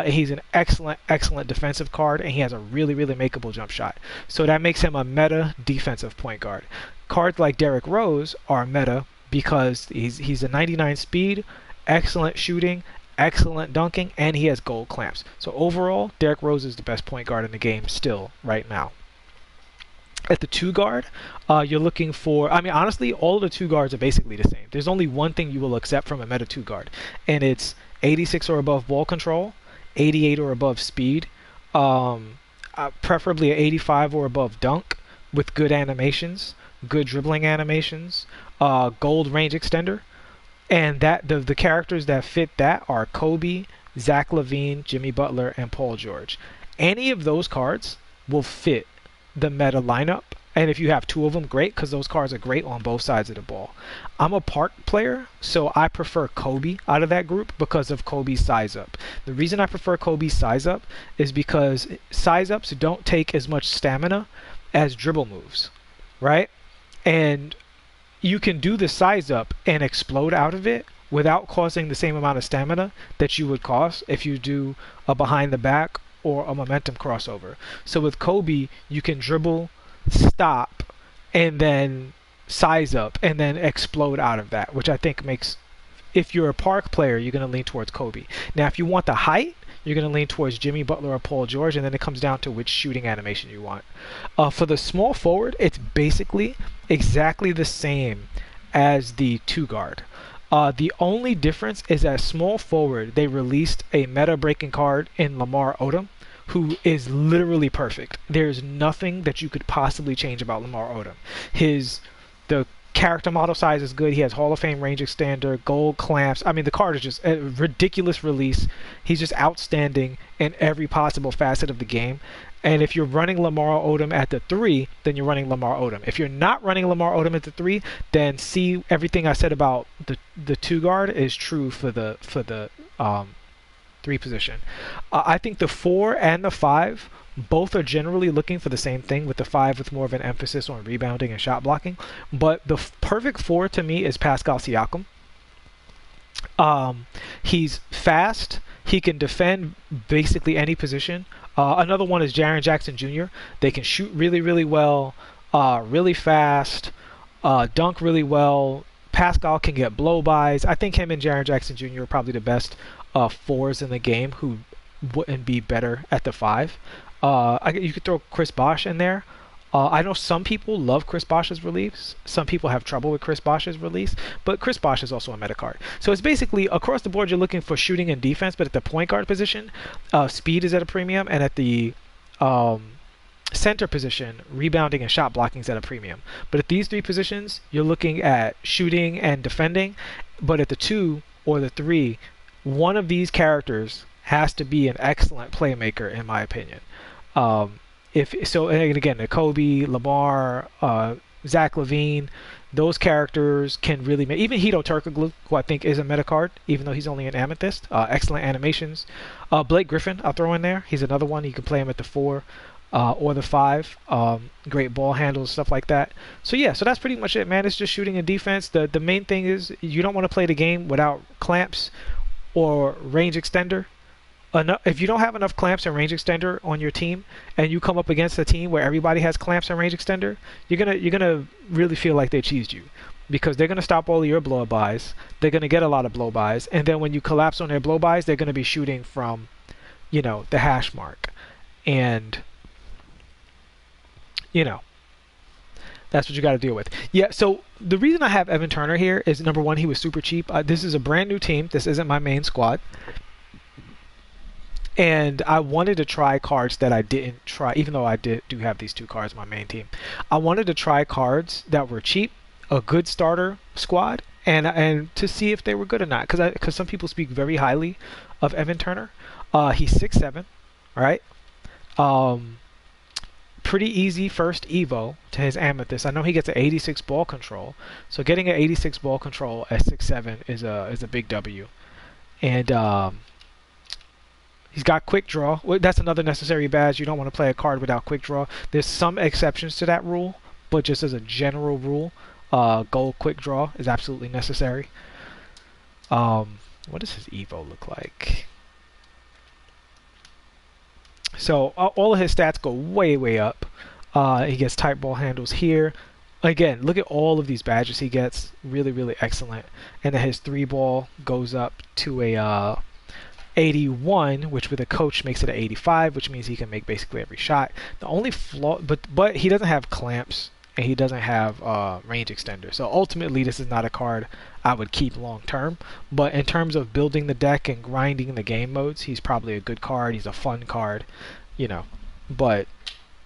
He's an excellent defensive card, and he has a really makeable jump shot. So that makes him a meta defensive point guard. Cards like Derrick Rose are meta because he's a 99 speed, excellent shooting, excellent dunking, and he has gold clamps. So overall, Derrick Rose is the best point guard in the game still right now. At the 2 guard, you're looking for, I mean, honestly, all of the 2 guards are basically the same. There's only one thing you will accept from a meta 2 guard, and it's 86 or above ball control, 88 or above speed, preferably an 85 or above dunk with good animations, good dribbling animations, gold range extender, and that the characters that fit that are Kobe, Zach LaVine, Jimmy Butler, and Paul George. Any of those cards will fit the meta lineup, and if you have 2 of them, great, because those cards are great on both sides of the ball. I'm a park player, so I prefer Kobe out of that group because of Kobe's size up. The reason I prefer Kobe's size up is because size ups don't take as much stamina as dribble moves, right? And you can do the size up and explode out of it without costing the same amount of stamina that you would cost if you do a behind the back or a momentum crossover. So with Kobe, you can dribble, stop, and then size up, and then explode out of that, which I think makes, if you're a park player, you're going to lean towards Kobe. Now, if you want the height, you're going to lean towards Jimmy Butler or Paul George, and then it comes down to which shooting animation you want. For the small forward, it's basically exactly the same as the 2 guard. The only difference is that small forward, they released a meta breaking card in Lamar Odom, who is literally perfect. There's nothing that you could possibly change about Lamar Odom. The character model size is good. He has Hall of Fame range extender, gold clamps. I mean, the card is just a ridiculous release. He's just outstanding in every possible facet of the game. And if you're running Lamar Odom at the 3, then you're running Lamar Odom. If you're not running Lamar Odom at the 3, then see everything I said about the 2 guard is true for the 3 position. I think the 4 and the 5 both are generally looking for the same thing, with the 5 with more of an emphasis on rebounding and shot blocking. But the perfect 4 to me is Pascal Siakam. He's fast. He can defend basically any position. Another one is Jaren Jackson Jr. They can shoot really well, really fast, dunk really well. Pascal can get blow-bys. I think him and Jaren Jackson Jr. are probably the best 4s in the game who wouldn't be better at the 5. You could throw Chris Bosh in there. I know some people love Chris Bosh's release. Some people have trouble with Chris Bosh's release, but Chris Bosh is also a meta card. So it's basically across the board you're looking for shooting and defense, but at the point guard position, speed is at a premium, and at the center position, rebounding and shot blocking is at a premium. But at these 3 positions, you're looking at shooting and defending, but at the 2 or the 3, one of these characters has to be an excellent playmaker, in my opinion. If so, and again, the Kobe, Lamar, Zach LaVine, those characters can really make, even Hito Turkoglu, who I think is a meta card, even though he's only an Amethyst. Excellent animations. Blake Griffin, I'll throw in there. He's another one. You can play him at the 4. or the 5. Great ball handles, stuff like that. So yeah, so that's pretty much it, man. It's just shooting and defense. The main thing is you don't want to play the game without clamps or range extender. If you don't have enough clamps and range extender on your team, and you come up against a team where everybody has clamps and range extender, you're gonna really feel like they cheesed you, because they're gonna stop all of your blow bys. They're gonna get a lot of blow bys, and then when you collapse on their blow bys, they're gonna be shooting from, the hash mark, and that's what you got to deal with. Yeah, so the reason I have Evan Turner here is, number one, he was super cheap. This is a brand new team. This isn't my main squad. And I wanted to try cards that I didn't try, even though I do have these 2 cards on my main team. I wanted to try cards that were cheap, a good starter squad, and to see if they were good or not. Because some people speak very highly of Evan Turner. He's 6'7", right? Pretty easy first Evo to his Amethyst. I know he gets an 86 ball control, so getting an 86 ball control at 6'7" is a big W. And he's got quick draw. That's another necessary badge. You don't want to play a card without quick draw. There's some exceptions to that rule, but just as a general rule, gold quick draw is absolutely necessary. What does his Evo look like? So all of his stats go way up. He gets tight ball handles here. Again, look at all of these badges he gets. Really excellent. And then his 3 ball goes up to a 81, which with a coach makes it an 85, which means he can make basically every shot. The only flaw, but he doesn't have clamps, and he doesn't have range extender. So ultimately, this is not a card I would keep long term. But in terms of building the deck and grinding the game modes, he's probably a good card. He's a fun card, But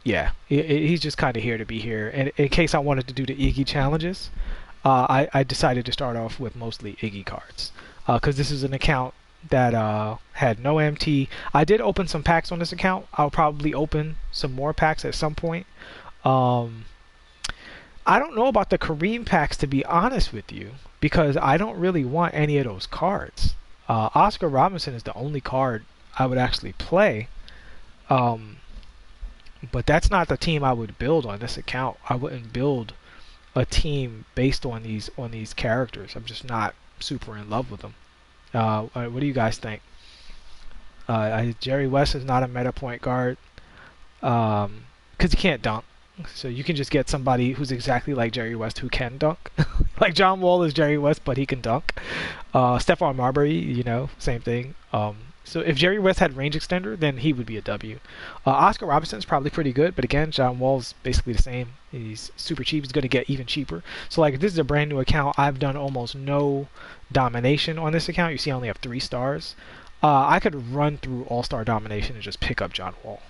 yeah, he's just kind of here to be here. And in case I wanted to do the Iggy challenges, I decided to start off with mostly Iggy cards, because this is an account that had no MT. I did open some packs on this account. I'll probably open some more packs at some point. I don't know about the Kareem packs, to be honest with you, because I don't really want any of those cards. Oscar Robinson is the only card I would actually play, but that's not the team I would build on this account. I wouldn't build a team based on these characters. I'm just not super in love with them. What do you guys think? Jerry West is not a meta point guard, because he can't dunk. So you can just get somebody who's exactly like Jerry West who can dunk. Like John Wall is Jerry West, but he can dunk. Stephon Marbury, same thing. So if Jerry West had range extender, then he would be a W. Oscar Robinson's probably pretty good, but again, John Wall's basically the same. He's super cheap. He's going to get even cheaper. So like, if this is a brand new account, I've done almost no domination on this account. You see I only have 3 stars. I could run through all-star domination and just pick up John Wall.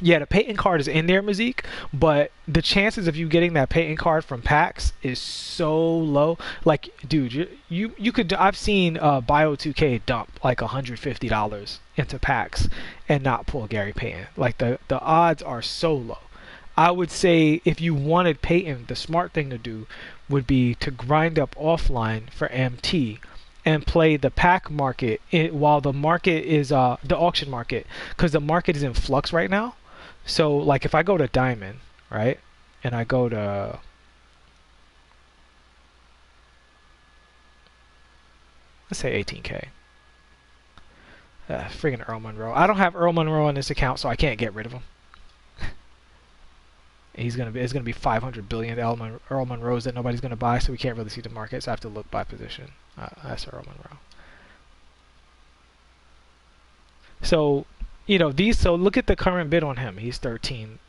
Yeah, the Payton card is in there, Mazique, but the chances of you getting that Payton card from packs is so low. Like, dude, you could. I've seen NBa2k dump like $150 into packs and not pull Gary Payton. Like the odds are so low. I would say if you wanted Payton, the smart thing to do would be to grind up offline for MT and play the pack market while the market is the auction market, because the market is in flux right now. So like if I go to Diamond, right, and I go to let's say 18K. Friggin' Earl Monroe. I don't have Earl Monroe on this account, so I can't get rid of him. It's gonna be 500 billion Earl Monroes that nobody's gonna buy, so we can't really see the market. So I have to look by position. That's Earl Monroe. So so look at the current bid on him. He's 13K.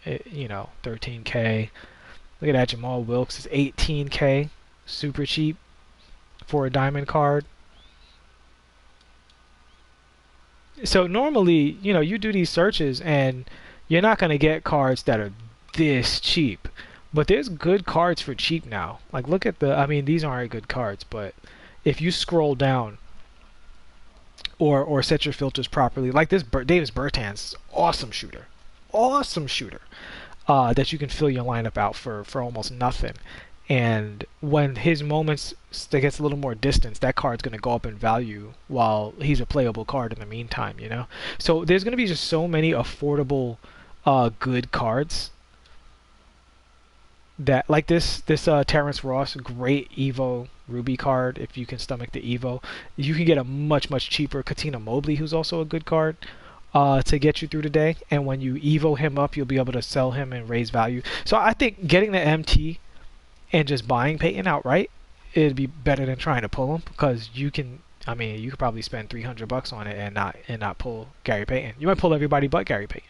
Look at that. Jamal Wilkes is 18K. Super cheap for a diamond card. So normally, you do these searches and you're not going to get cards that are this cheap. But there's good cards for cheap now. Like look at these aren't good cards, but if you scroll down or set your filters properly, like this Davis Bertans, awesome shooter that you can fill your lineup out for almost nothing. And when his moments gets a little more distance, that card's going to go up in value while he's a playable card in the meantime, you know? So there's going to be just so many affordable, good cards that, like this Terrence Ross, great Evo Ruby card. If you can stomach the Evo, you can get a much cheaper Katina Mobley, who's also a good card to get you through the day. And when you Evo him up, you'll be able to sell him and raise value. So I think getting the MT and just buying Payton outright, it'd be better than trying to pull him, because you can. I mean, you could probably spend $300 on it and not pull Gary Payton. You might pull everybody but Gary Payton.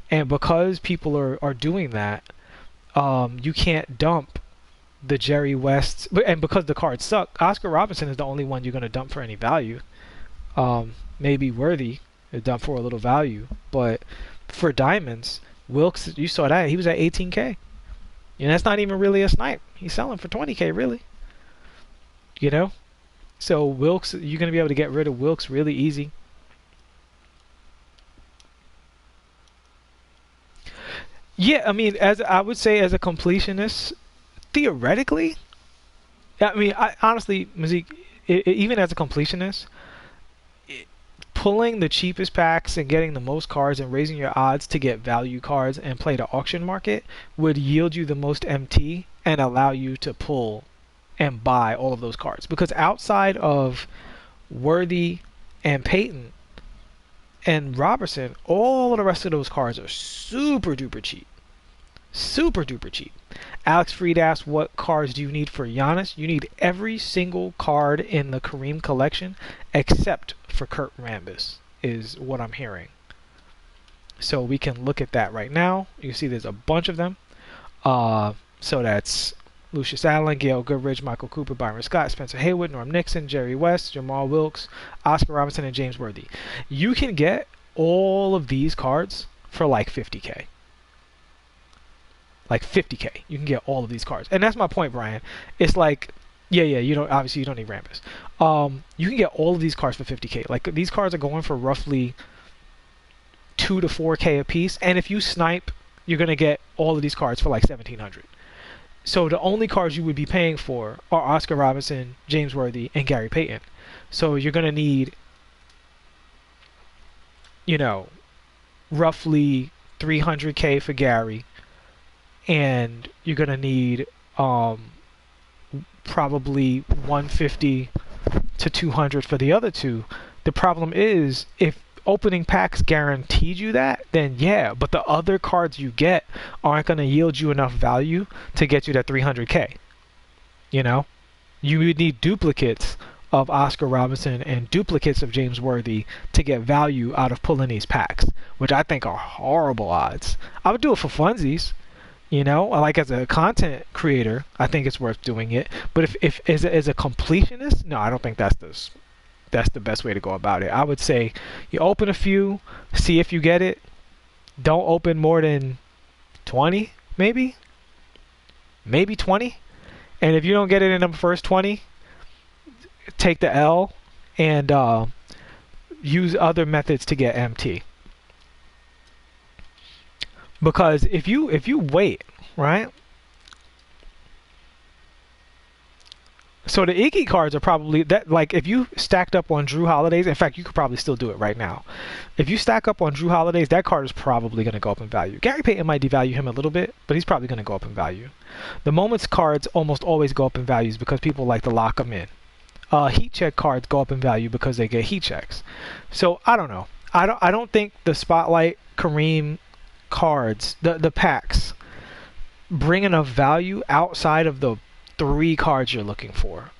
And because people are doing that, you can't dump the Jerry West, and because the cards suck, Oscar Robertson is the only one you're going to dump for any value. Maybe Worthy to dump for a little value, but for diamonds, Wilkes, you saw that he was at 18K. And that's not even really a snipe. He's selling for 20K, really. You know? So Wilkes, you're going to be able to get rid of Wilkes really easy. Yeah, I mean, as I would say, as a completionist, theoretically, I mean, honestly, Mazique, even as a completionist, pulling the cheapest packs and getting the most cards and raising your odds to get value cards and play the auction market would yield you the most MT and allow you to pull and buy all of those cards. Because outside of Worthy and Payton and Robertson, all of the rest of those cards are super duper cheap. Super duper cheap. Alex Freed asked, what cards do you need for Giannis? You need every single card in the Kareem collection except for Kurt Rambis, is what I'm hearing. So we can look at that right now. You can see there's a bunch of them. So that's Lucius Allen, Gail Goodrich, Michael Cooper, Byron Scott, Spencer Haywood, Norm Nixon, Jerry West, Jamal Wilkes, Oscar Robinson, and James Worthy. You can get all of these cards for like 50K. Like 50K. You can get all of these cards. And that's my point, Brian. It's like, yeah, you don't, obviously you don't need Rambus. You can get all of these cards for 50K. Like, these cards are going for roughly 2 to 4K a piece. And if you snipe, you're going to get all of these cards for like 1,700. So the only cards you would be paying for are Oscar Robinson, James Worthy, and Gary Payton. So you're going to need, you know, roughly 300K for Gary. And you're going to need probably 150 to 200 for the other two. The problem is, if opening packs guaranteed you that, then yeah, but the other cards you get aren't going to yield you enough value to get you that 300K. You know? You would need duplicates of Oscar Robinson and duplicates of James Worthy to get value out of pulling these packs, which I think are horrible odds. I would do it for funsies. You know, like as a content creator, I think it's worth doing it. But if as a completionist, no, I don't think that's the best way to go about it. I would say you open a few, see if you get it. Don't open more than 20, maybe 20. And if you don't get it in the first 20, take the L and use other methods to get MT. Because if you wait, right? So the Iggy cards are probably that, like, if you stacked up on Drew Holidays, in fact, you could probably still do it right now. If you stack up on Drew Holidays, that card is probably going to go up in value. Gary Payton might devalue him a little bit, but he's probably going to go up in value. The Moments cards almost always go up in values because people like to lock them in. Heat check cards go up in value because they get heat checks. So I don't know. I don't think the Spotlight Kareem cards, the packs, bring enough value outside of the 3 cards you're looking for.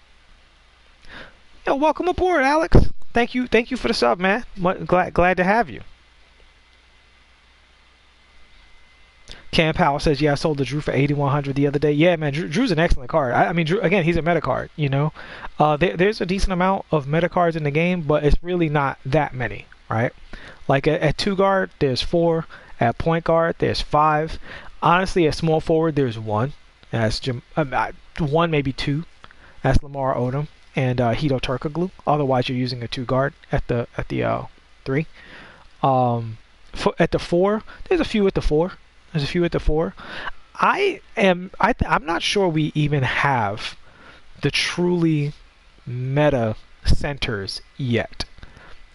Yo, welcome aboard, Alex. Thank you for the sub, man. Glad to have you. Cam Powell says, yeah, I sold the Drew for 8,100 the other day. Yeah, man, Drew's an excellent card. I mean, Drew, again, he's a meta card, you know. There's a decent amount of meta cards in the game, but it's really not that many, right? Like at 2 guard, there's 4. At point guard, there's 5. Honestly, at small forward, there's 1. That's 1, maybe 2. That's Lamar Odom and Hito Turkoglu. Otherwise, you're using a 2 guard at the 3. At the 4, there's a few at the 4. I'm not sure we even have the truly meta centers yet.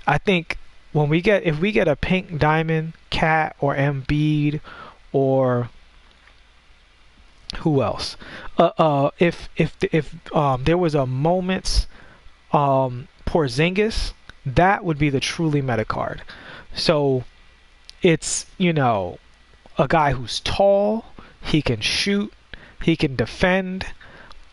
I think if we get a pink diamond cat or Embiid or who else? If there was a moment's Porzingis, that would be the truly meta card. So it's, a guy who's tall, he can shoot, he can defend.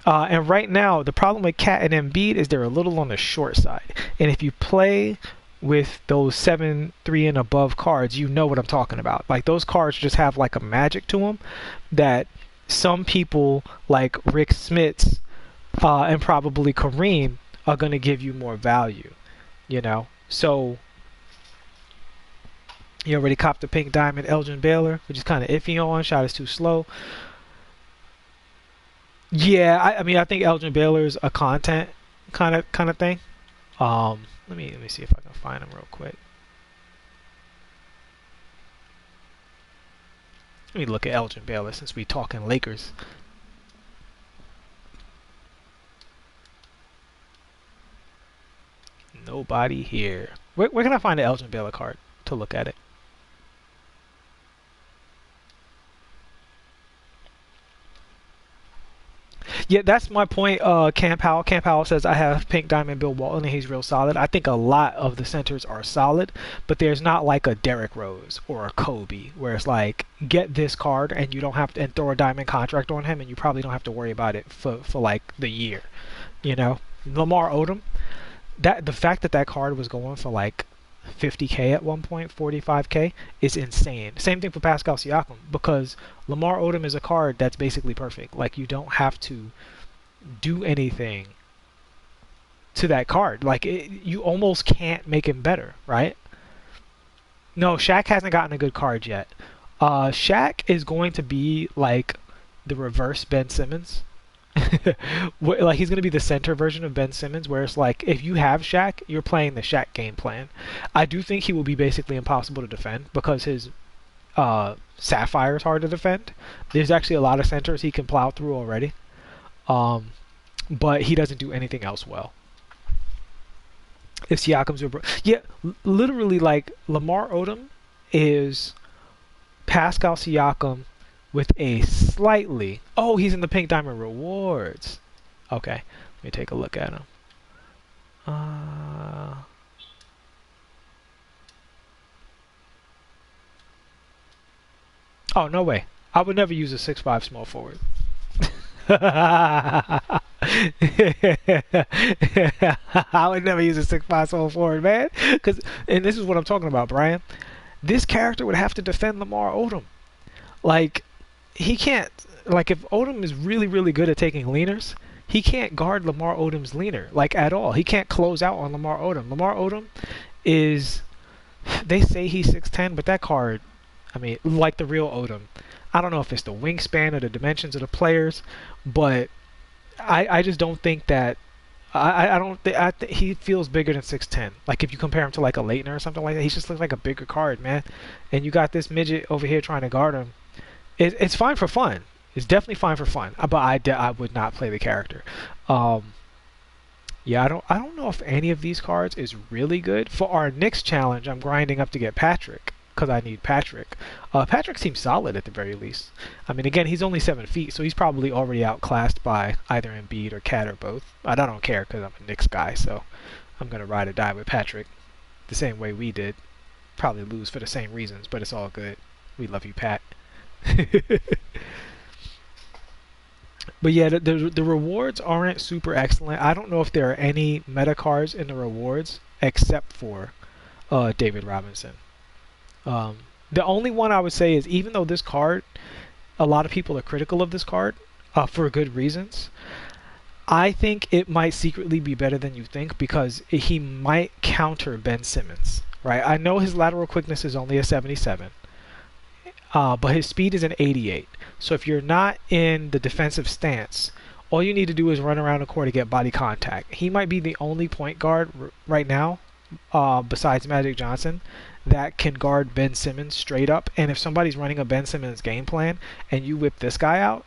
And right now, the problem with Cat and Embiid is they're a little on the short side. And if you play with those 7-3 and above cards, you know what I'm talking about. Like, those cards just have like a magic to them that some people like Rick Smits and probably Kareem are going to give you more value, So you already copped the pink diamond Elgin Baylor, which is kind of iffy on. Shot is too slow. Yeah, I mean, I think Elgin Baylor is a content kind of thing. Let me see if I can find him real quick. Let me look at Elgin Baylor since we talking Lakers. Nobody here. Where can I find the Elgin Baylor card to look at it? Yeah, that's my point. Camp Howell says I have pink diamond Bill Walton and he's real solid. I think a lot of the centers are solid, but there's not like a Derrick Rose or a Kobe where it's like get this card and you don't have to and throw a diamond contract on him and you probably don't have to worry about it for like the year. Lamar Odom, the fact that card was going for like 50K at one point, 45K, is insane. Same thing for Pascal Siakam, because Lamar Odom is a card that's basically perfect. Like, you don't have to do anything to that card. Like, you almost can't make him better, right? No, Shaq hasn't gotten a good card yet. Shaq is going to be like the reverse Ben Simmons. Like, he's going to be the center version of Ben Simmons, where it's like if you have Shaq, you're playing the Shaq game plan. I do think he will be basically impossible to defend because his Sapphire is hard to defend. There's actually a lot of centers he can plow through already, but he doesn't do anything else well. If Siakam's literally, like, Lamar Odom is Pascal Siakam with a slightly... Oh, he's in the pink diamond rewards. Okay, let me take a look at him. Oh, no way. I would never use a 6'5" small forward. I would never use a 6'5" small forward, man. And this is what I'm talking about, Brian. This character would have to defend Lamar Odom. Like, he can't, like, if Odom is really, really good at taking leaners, he can't guard Lamar Odom's leaner, like, at all. He can't close out on Lamar Odom. Lamar Odom is, they say he's 6'10", but that card, I mean, like the real Odom, I don't know if it's the wingspan or the dimensions of the players, but I just don't think that, I think he feels bigger than 6'10". Like, if you compare him to, like, a Leitner or something like that, he just looks like a bigger card, man. And you got this midget over here trying to guard him. It's fine for fun. It's definitely fine for fun. But I would not play the character. Yeah, I don't know if any of these cards is really good. For our Knicks challenge, I'm grinding up to get Patrick because I need Patrick. Patrick seems solid at the very least. I mean, again, he's only 7 feet, so he's probably already outclassed by either Embiid or Cat or both. I don't care because I'm a Knicks guy, so I'm going to ride or die with Patrick the same way we did. Probably lose for the same reasons, but it's all good. We love you, Pat. But yeah, the rewards aren't super excellent. I don't know if there are any meta cards in the rewards except for David Robinson. The only one I would say is, even though this card, a lot of people are critical of this card for good reasons, I think it might secretly be better than you think because he might counter Ben Simmons, right? I know his lateral quickness is only a 77. But his speed is an 88. So if you're not in the defensive stance, all you need to do is run around the court to get body contact. He might be the only point guard right now besides Magic Johnson that can guard Ben Simmons straight up. And if somebody's running a Ben Simmons game plan and you whip this guy out,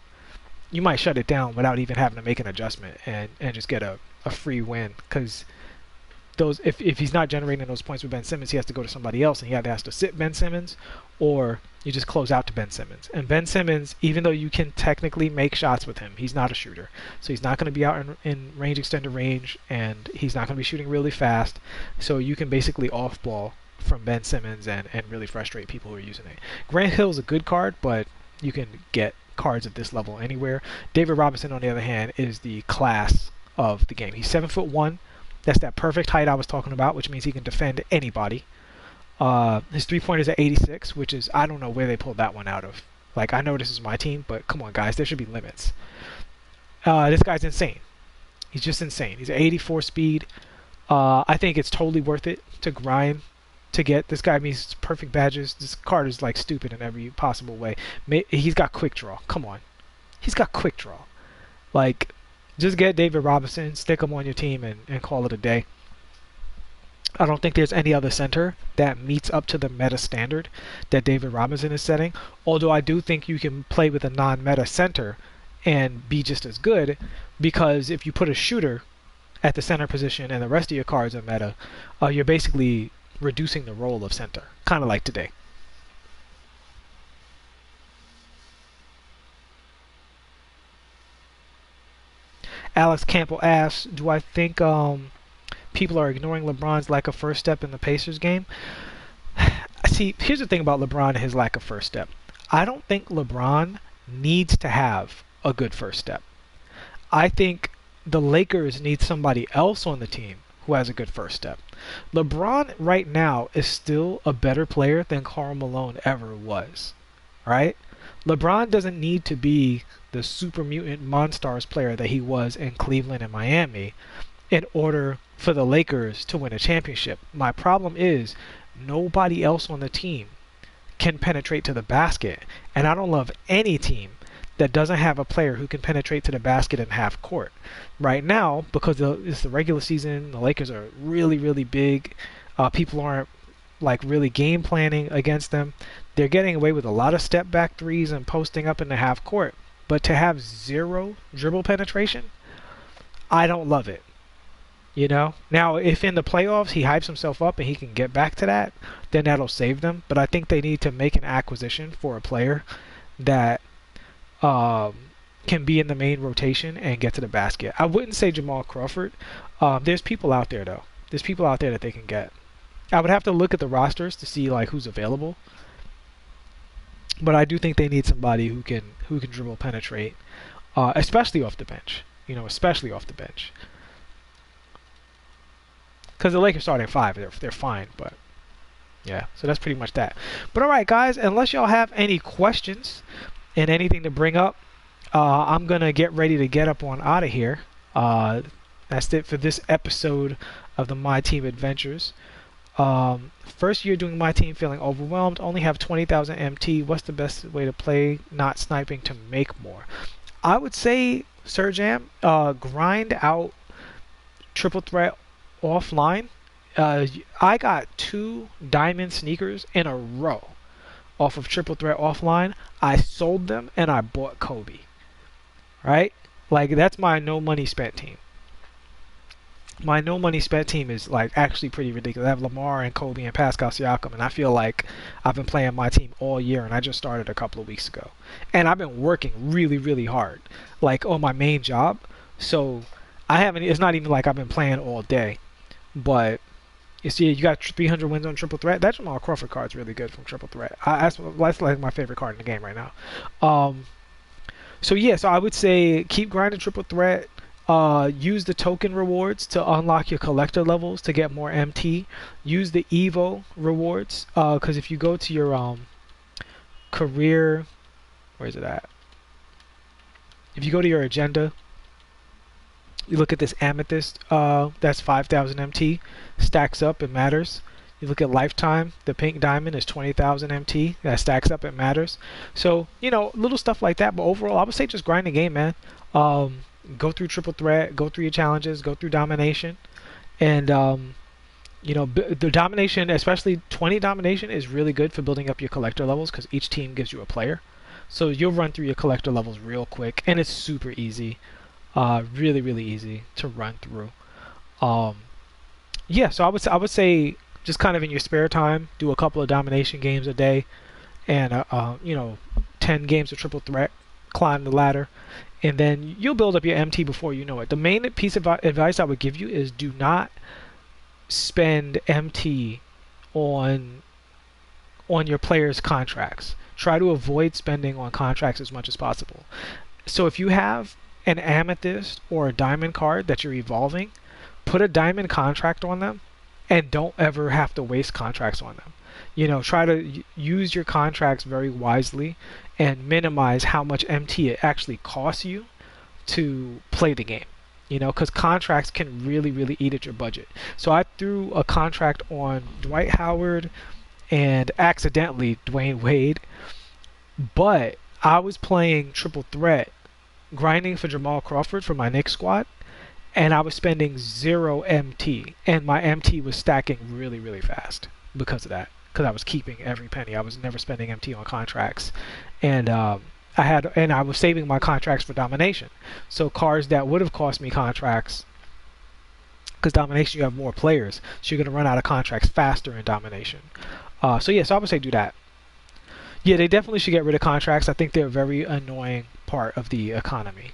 you might shut it down without even having to make an adjustment and just get a free win. Because if he's not generating those points with Ben Simmons, he has to go to somebody else, and he either has to sit Ben Simmons or you just close out to Ben Simmons. And Ben Simmons, even though you can technically make shots with him, he's not a shooter. So he's not going to be out in range extended range, and he's not going to be shooting really fast. So you can basically off ball from Ben Simmons and really frustrate people who are using it. Grant Hill's a good card, but you can get cards at this level anywhere. David Robinson, on the other hand, is the class of the game. He's 7'1". That's that perfect height I was talking about, which means he can defend anybody. His three-pointer's at 86, which is, I don't know where they pulled that one out of. Like, I know this is my team, but come on, guys, there should be limits. This guy's insane. He's just insane. He's at 84 speed. I think it's totally worth it to grind to get this guy. I mean, he's perfect badges. This card is, like, stupid in every possible way. He's got quick draw. Come on. He's got quick draw. Like, just get David Robinson, stick him on your team, and call it a day. I don't think there's any other center that meets up to the meta standard that David Robinson is setting. Although I do think you can play with a non-meta center and be just as good, because if you put a shooter at the center position and the rest of your cards are meta, you're basically reducing the role of center, kind of like today. Alex Campbell asks, do I think people are ignoring LeBron's lack of first step in the Pacers game? See, here's the thing about LeBron and his lack of first step. I don't think LeBron needs to have a good first step. I think the Lakers need somebody else on the team who has a good first step. LeBron right now is still a better player than Karl Malone ever was, right? LeBron doesn't need to be the super mutant Monstars player that he was in Cleveland and Miami in order for the Lakers to win a championship. My problem is nobody else on the team can penetrate to the basket, and I don't love any team that doesn't have a player who can penetrate to the basket in half court. Right now, because it's the regular season, the Lakers are really, really big. People aren't like really game planning against them. They're getting away with a lot of step back threes and posting up in the half court. But to have zero dribble penetration, I don't love it. You know? Now, if in the playoffs he hypes himself up and he can get back to that, then that'll save them. But I think they need to make an acquisition for a player that can be in the main rotation and get to the basket. I wouldn't say Jamal Crawford. There's people out there, though. There's people out there that they can get. I would have to look at the rosters to see like who's available. But I do think they need somebody who can dribble penetrate, especially off the bench. You know, especially off the bench. Because the Lakers starting at 5, they're fine, but yeah. So that's pretty much that. But all right, guys, unless y'all have any questions and anything to bring up, I'm gonna get ready to get up on out of here. That's it for this episode of the My Team Adventures. First year doing My Team, feeling overwhelmed, only have 20,000 MT. What's the best way to play not sniping to make more? I would say, Sir Jam, grind out triple threat offline. I got 2 diamond sneakers in a row off of triple threat offline. I sold them and I bought Kobe. Right? Like, that's my no money spent team. My no money spent team is like actually pretty ridiculous. I have Lamar and Kobe and Pascal Siakam, and I feel like I've been playing my team all year, and I just started a couple of weeks ago. And I've been working really, really hard, like on my main job. So I haven't. It's not even like I've been playing all day. But you see, you got 300 wins on triple threat. That Jamal Crawford card's really good from triple threat. That's like my favorite card in the game right now. So yeah, so I would say keep grinding triple threat. Use the token rewards to unlock your collector levels to get more MT. Use the Evo rewards, because if you go to your career, where is it at? If you go to your agenda, you look at this Amethyst, that's 5,000 MT, stacks up, it matters. You look at lifetime, the pink diamond is 20,000 MT, that stacks up, it matters. So, you know, little stuff like that, but overall, I would say just grind the game, man. Go through triple threat, go through your challenges, go through domination, and You know, the domination, especially 20 domination, is really good for building up your collector levels because each team gives you a player. So you'll run through your collector levels real quick, and it's super easy. Really, really easy to run through. Yeah, so I would say just kind of in your spare time, do a couple of domination games a day, and 10 games of triple threat, climb the ladder, and then you'll build up your MT before you know it. The main piece of advice I would give you is do not spend MT on your players' contracts. Try to avoid spending on contracts as much as possible. So if you have an Amethyst or a Diamond card that you're evolving, put a Diamond contract on them and don't ever have to waste contracts on them. You know, try to use your contracts very wisely and minimize how much MT it actually costs you to play the game. You know, because contracts can really, really eat at your budget. So I threw a contract on Dwight Howard and accidentally Dwayne Wade, but I was playing triple threat, grinding for Jamal Crawford for my Knicks squad, and I was spending 0 MT, and my MT was stacking really, really fast because of that. Because I was keeping every penny. I was never spending MT on contracts, and I was saving my contracts for domination. So cards that would have cost me contracts, because domination you have more players, so you're gonna run out of contracts faster in domination. So I would say do that. Yeah, they definitely should get rid of contracts. I think they're a very annoying part of the economy.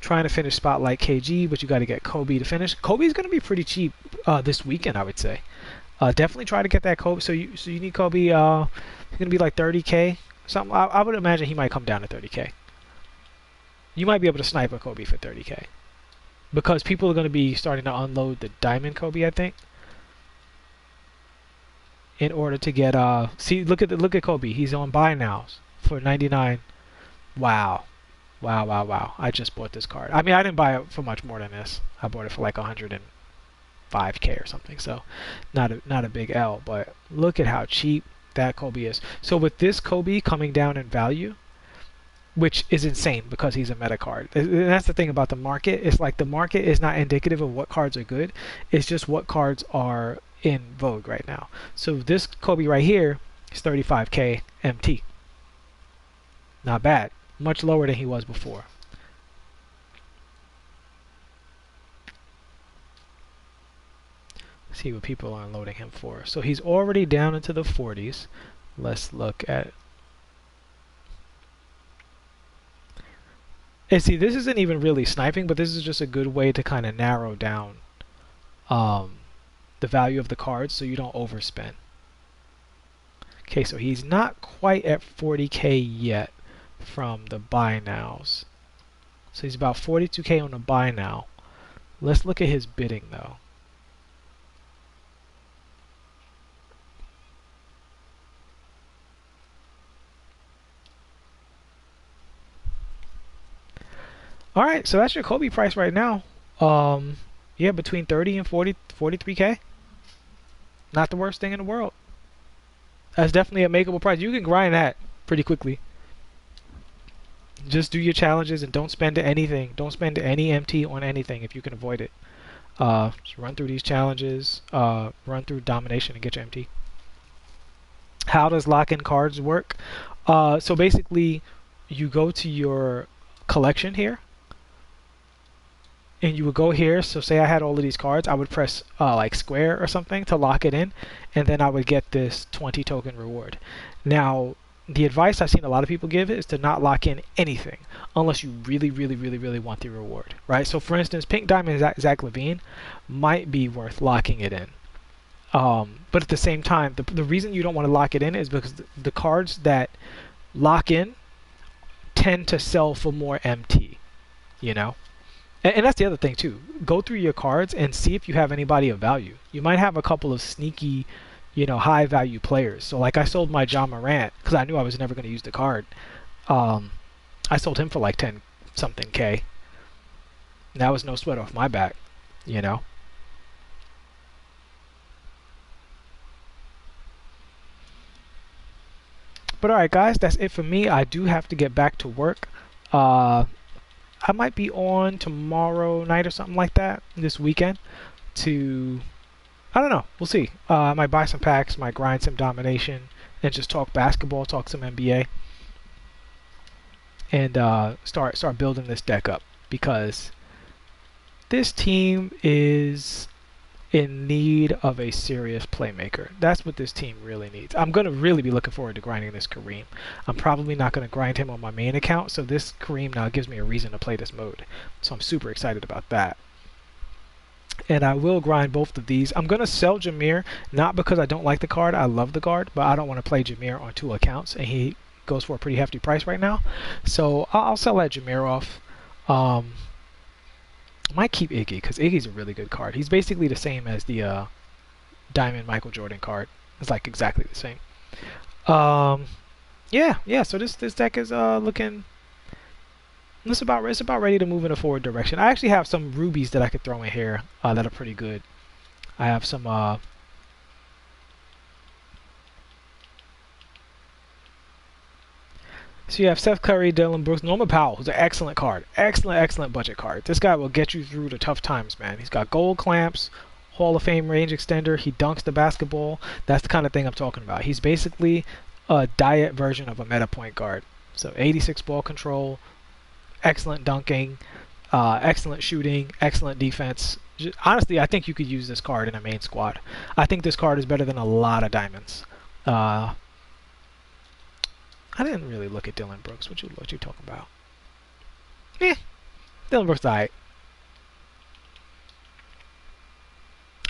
Trying to finish Spotlight KG, but you got to get Kobe to finish. Kobe's gonna be pretty cheap this weekend, I would say. Definitely try to get that Kobe. So you need Kobe. He's gonna be like 30K. Something. I would imagine he might come down to 30K. You might be able to snipe a Kobe for 30K, because people are gonna be starting to unload the Diamond Kobe, I think, in order to get See, look at Kobe. He's on buy nows for 99. Wow. Wow. I just bought this card. I mean, I didn't buy it for much more than this. I bought it for like 105K or something, so not a big L, but look at how cheap that Kobe is. So with this Kobe coming down in value, which is insane because he's a meta card. And that's the thing about the market. It's like the market is not indicative of what cards are good. It's just what cards are in vogue right now. So this Kobe right here is 35K MT. Not bad. Much lower than he was before. See what people are unloading him for. So he's already down into the 40s. Let's look at. And see, this isn't even really sniping, but this is just a good way to kind of narrow down the value of the cards so you don't overspend. Okay, so he's not quite at 40K yet from the buy nows. So he's about 42K on the buy now. Let's look at his bidding though. All right, so that's your Kobe price right now. Yeah, between 30 and 43K. Not the worst thing in the world. That's definitely a makeable price. You can grind that pretty quickly. Just do your challenges and don't spend anything. Don't spend any MT on anything if you can avoid it. Just run through these challenges. Run through domination and get your MT. How does lock-in cards work? So basically, you go to your collection here. And you would go here, so say I had all of these cards, I would press like square or something to lock it in, and then I would get this 20 token reward. Now, the advice I've seen a lot of people give is to not lock in anything unless you really, really, really, really want the reward, right? So for instance, Pink Diamond Zach LaVine might be worth locking it in. But at the same time, the reason you don't want to lock it in is because the cards that lock in tend to sell for more MT, you know? And that's the other thing too. Go through your cards and see if you have anybody of value. You might have a couple of sneaky, high value players. So like I sold my John Morant because I knew I was never going to use the card. I sold him for like 10 something K. And that was no sweat off my back, But alright guys, that's it for me. I do have to get back to work. I might be on tomorrow night or something like that this weekend to I don't know. We'll see. I might buy some packs, might grind some domination, and just talk basketball, talk some NBA, and start building this deck up, because this team is in need of a serious playmaker. That's what this team really needs. I'm going to really be looking forward to grinding this Kareem. I'm probably not going to grind him on my main account, so this Kareem now gives me a reason to play this mode. So I'm super excited about that. And I will grind both of these. I'm going to sell Jameer, not because I don't like the card. I love the card, but I don't want to play Jameer on 2 accounts, and he goes for a pretty hefty price right now. So I'll sell that Jameer off. I might keep Iggy, because Iggy's a really good card. He's basically the same as the Diamond Michael Jordan card. It's like exactly the same. Yeah. So this deck is looking. It's about ready to move in a forward direction. I actually have some rubies that I could throw in here that are pretty good. I have some. So you have Seth Curry, Dylan Brooks, Norman Powell, who's an excellent card. Excellent budget card. This guy will get you through the tough times, man. He's got gold clamps, Hall of Fame range extender. He dunks the basketball. That's the kind of thing I'm talking about. He's basically a diet version of a meta point guard. So 86 ball control, excellent dunking, excellent shooting, excellent defense. Honestly, I think you could use this card in a main squad. I think this card is better than a lot of diamonds. I didn't really look at Dylan Brooks. What you talking about? Dylan Brooks alright.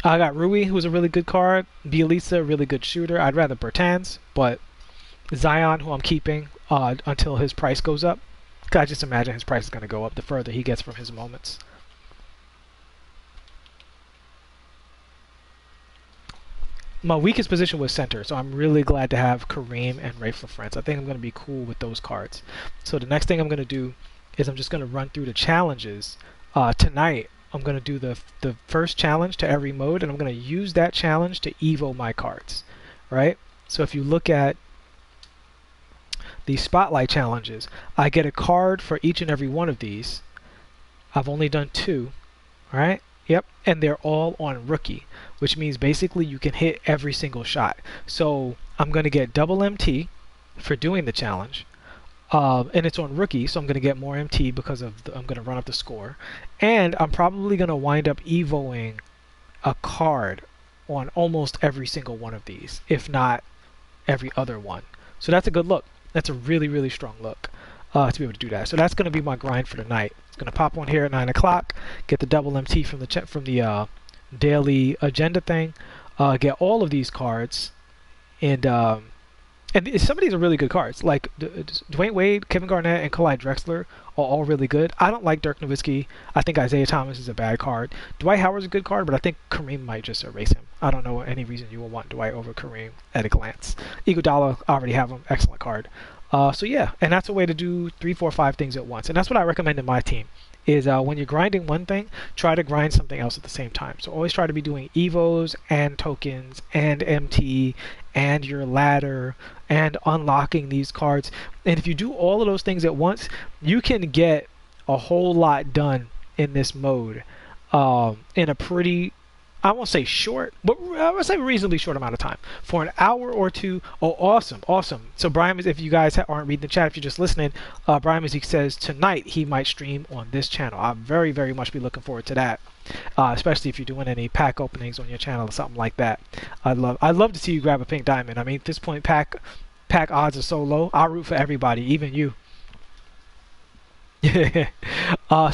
I got Rui, who's a really good card. Bielitsa, really good shooter. I'd rather Bertans, but Zion, who I'm keeping until his price goes up. I just imagine his price is going to go up the further he gets from his moments. My weakest position was center, so I'm really glad to have Kareem and Rafe LaFrance. I think I'm going to be cool with those cards. So the next thing I'm going to do is I'm just going to run through the challenges. Tonight, I'm going to do the first challenge to every mode, and I'm going to use that challenge to evo my cards, right? So if you look at these spotlight challenges, I get a card for each and every one of these. I've only done 2, all right? Yep, and they're all on rookie, which means basically you can hit every single shot. So I'm going to get double MT for doing the challenge, and it's on rookie, so I'm going to get more MT because of I'm going to run up the score, and I'm probably going to wind up evoing a card on almost every single one of these, if not every other one. So that's a good look. That's a really strong look to be able to do that. So that's going to be my grind for the night. It's going to pop on here at 9 o'clock, get the double MT from the daily agenda thing, get all of these cards, and some of these are really good cards. Like Dwayne Wade, Kevin Garnett, and Clyde Drexler are all really good. I don't like Dirk Nowitzki. I think Isaiah Thomas is a bad card. Dwight Howard's a good card, but I think Kareem might just erase him. I don't know any reason you will want Dwight over Kareem at a glance. Iguodala, I already have him. Excellent card. So yeah, and that's a way to do 3, 4, 5 things at once. And that's what I recommend in my team. Is when you're grinding one thing, try to grind something else at the same time. So always try to be doing evos and tokens and MT and your ladder and unlocking these cards. And if you do all of those things at once, you can get a whole lot done in this mode in a pretty, I won't say short, but I would say reasonably short amount of time. For an hour or 2. Oh, awesome. So Brian, if you guys aren't reading the chat, if you're just listening, Brian Mazique says tonight he might stream on this channel. I'll very much be looking forward to that, especially if you're doing any pack openings on your channel or something like that. I'd love to see you grab a pink diamond. I mean, at this point, pack odds are so low. I'll root for everybody, even you. So I'll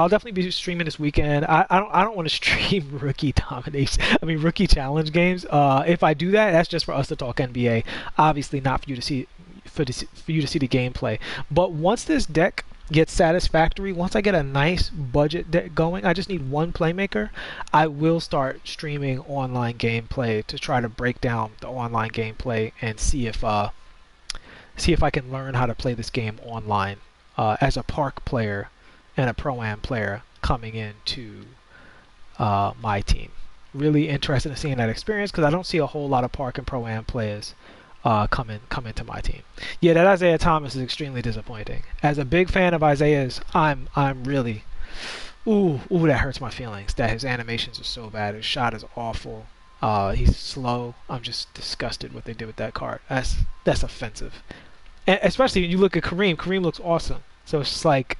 definitely be streaming this weekend. I don't want to stream rookie domination. I mean rookie challenge games. If I do that, that's just for us to talk NBA. Obviously not for you to see for you to see the gameplay. But once this deck gets satisfactory, once I get a nice budget deck going, I just need one playmaker. I will start streaming online gameplay to try to break down the online gameplay and see if I can learn how to play this game online. As a park player and a pro-am player coming into my team. Really interested in seeing that experience because I don't see a whole lot of park and pro-am players come into my team. Yeah, that Isaiah Thomas is extremely disappointing. As a big fan of Isaiah's, I'm really ooh that hurts my feelings that his animations are so bad. His shot is awful. He's slow. I'm just disgusted what they did with that card. That's offensive. And especially when you look at Kareem. Kareem looks awesome. So it's just like,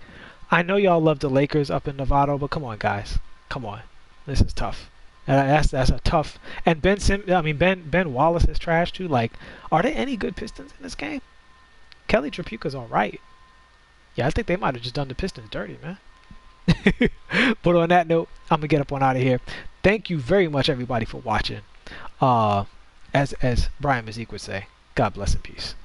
I know y'all love the Lakers up in Nevada, but come on, guys, come on, this is tough. And that's a tough. And Ben Wallace is trash too. Like, are there any good Pistons in this game? Kelly Tripucka's all right. Yeah, I think they might have just done the Pistons dirty, man. But on that note, I'm gonna get up on out of here. Thank you very much, everybody, for watching. As Brian Mazique would say, God bless and peace.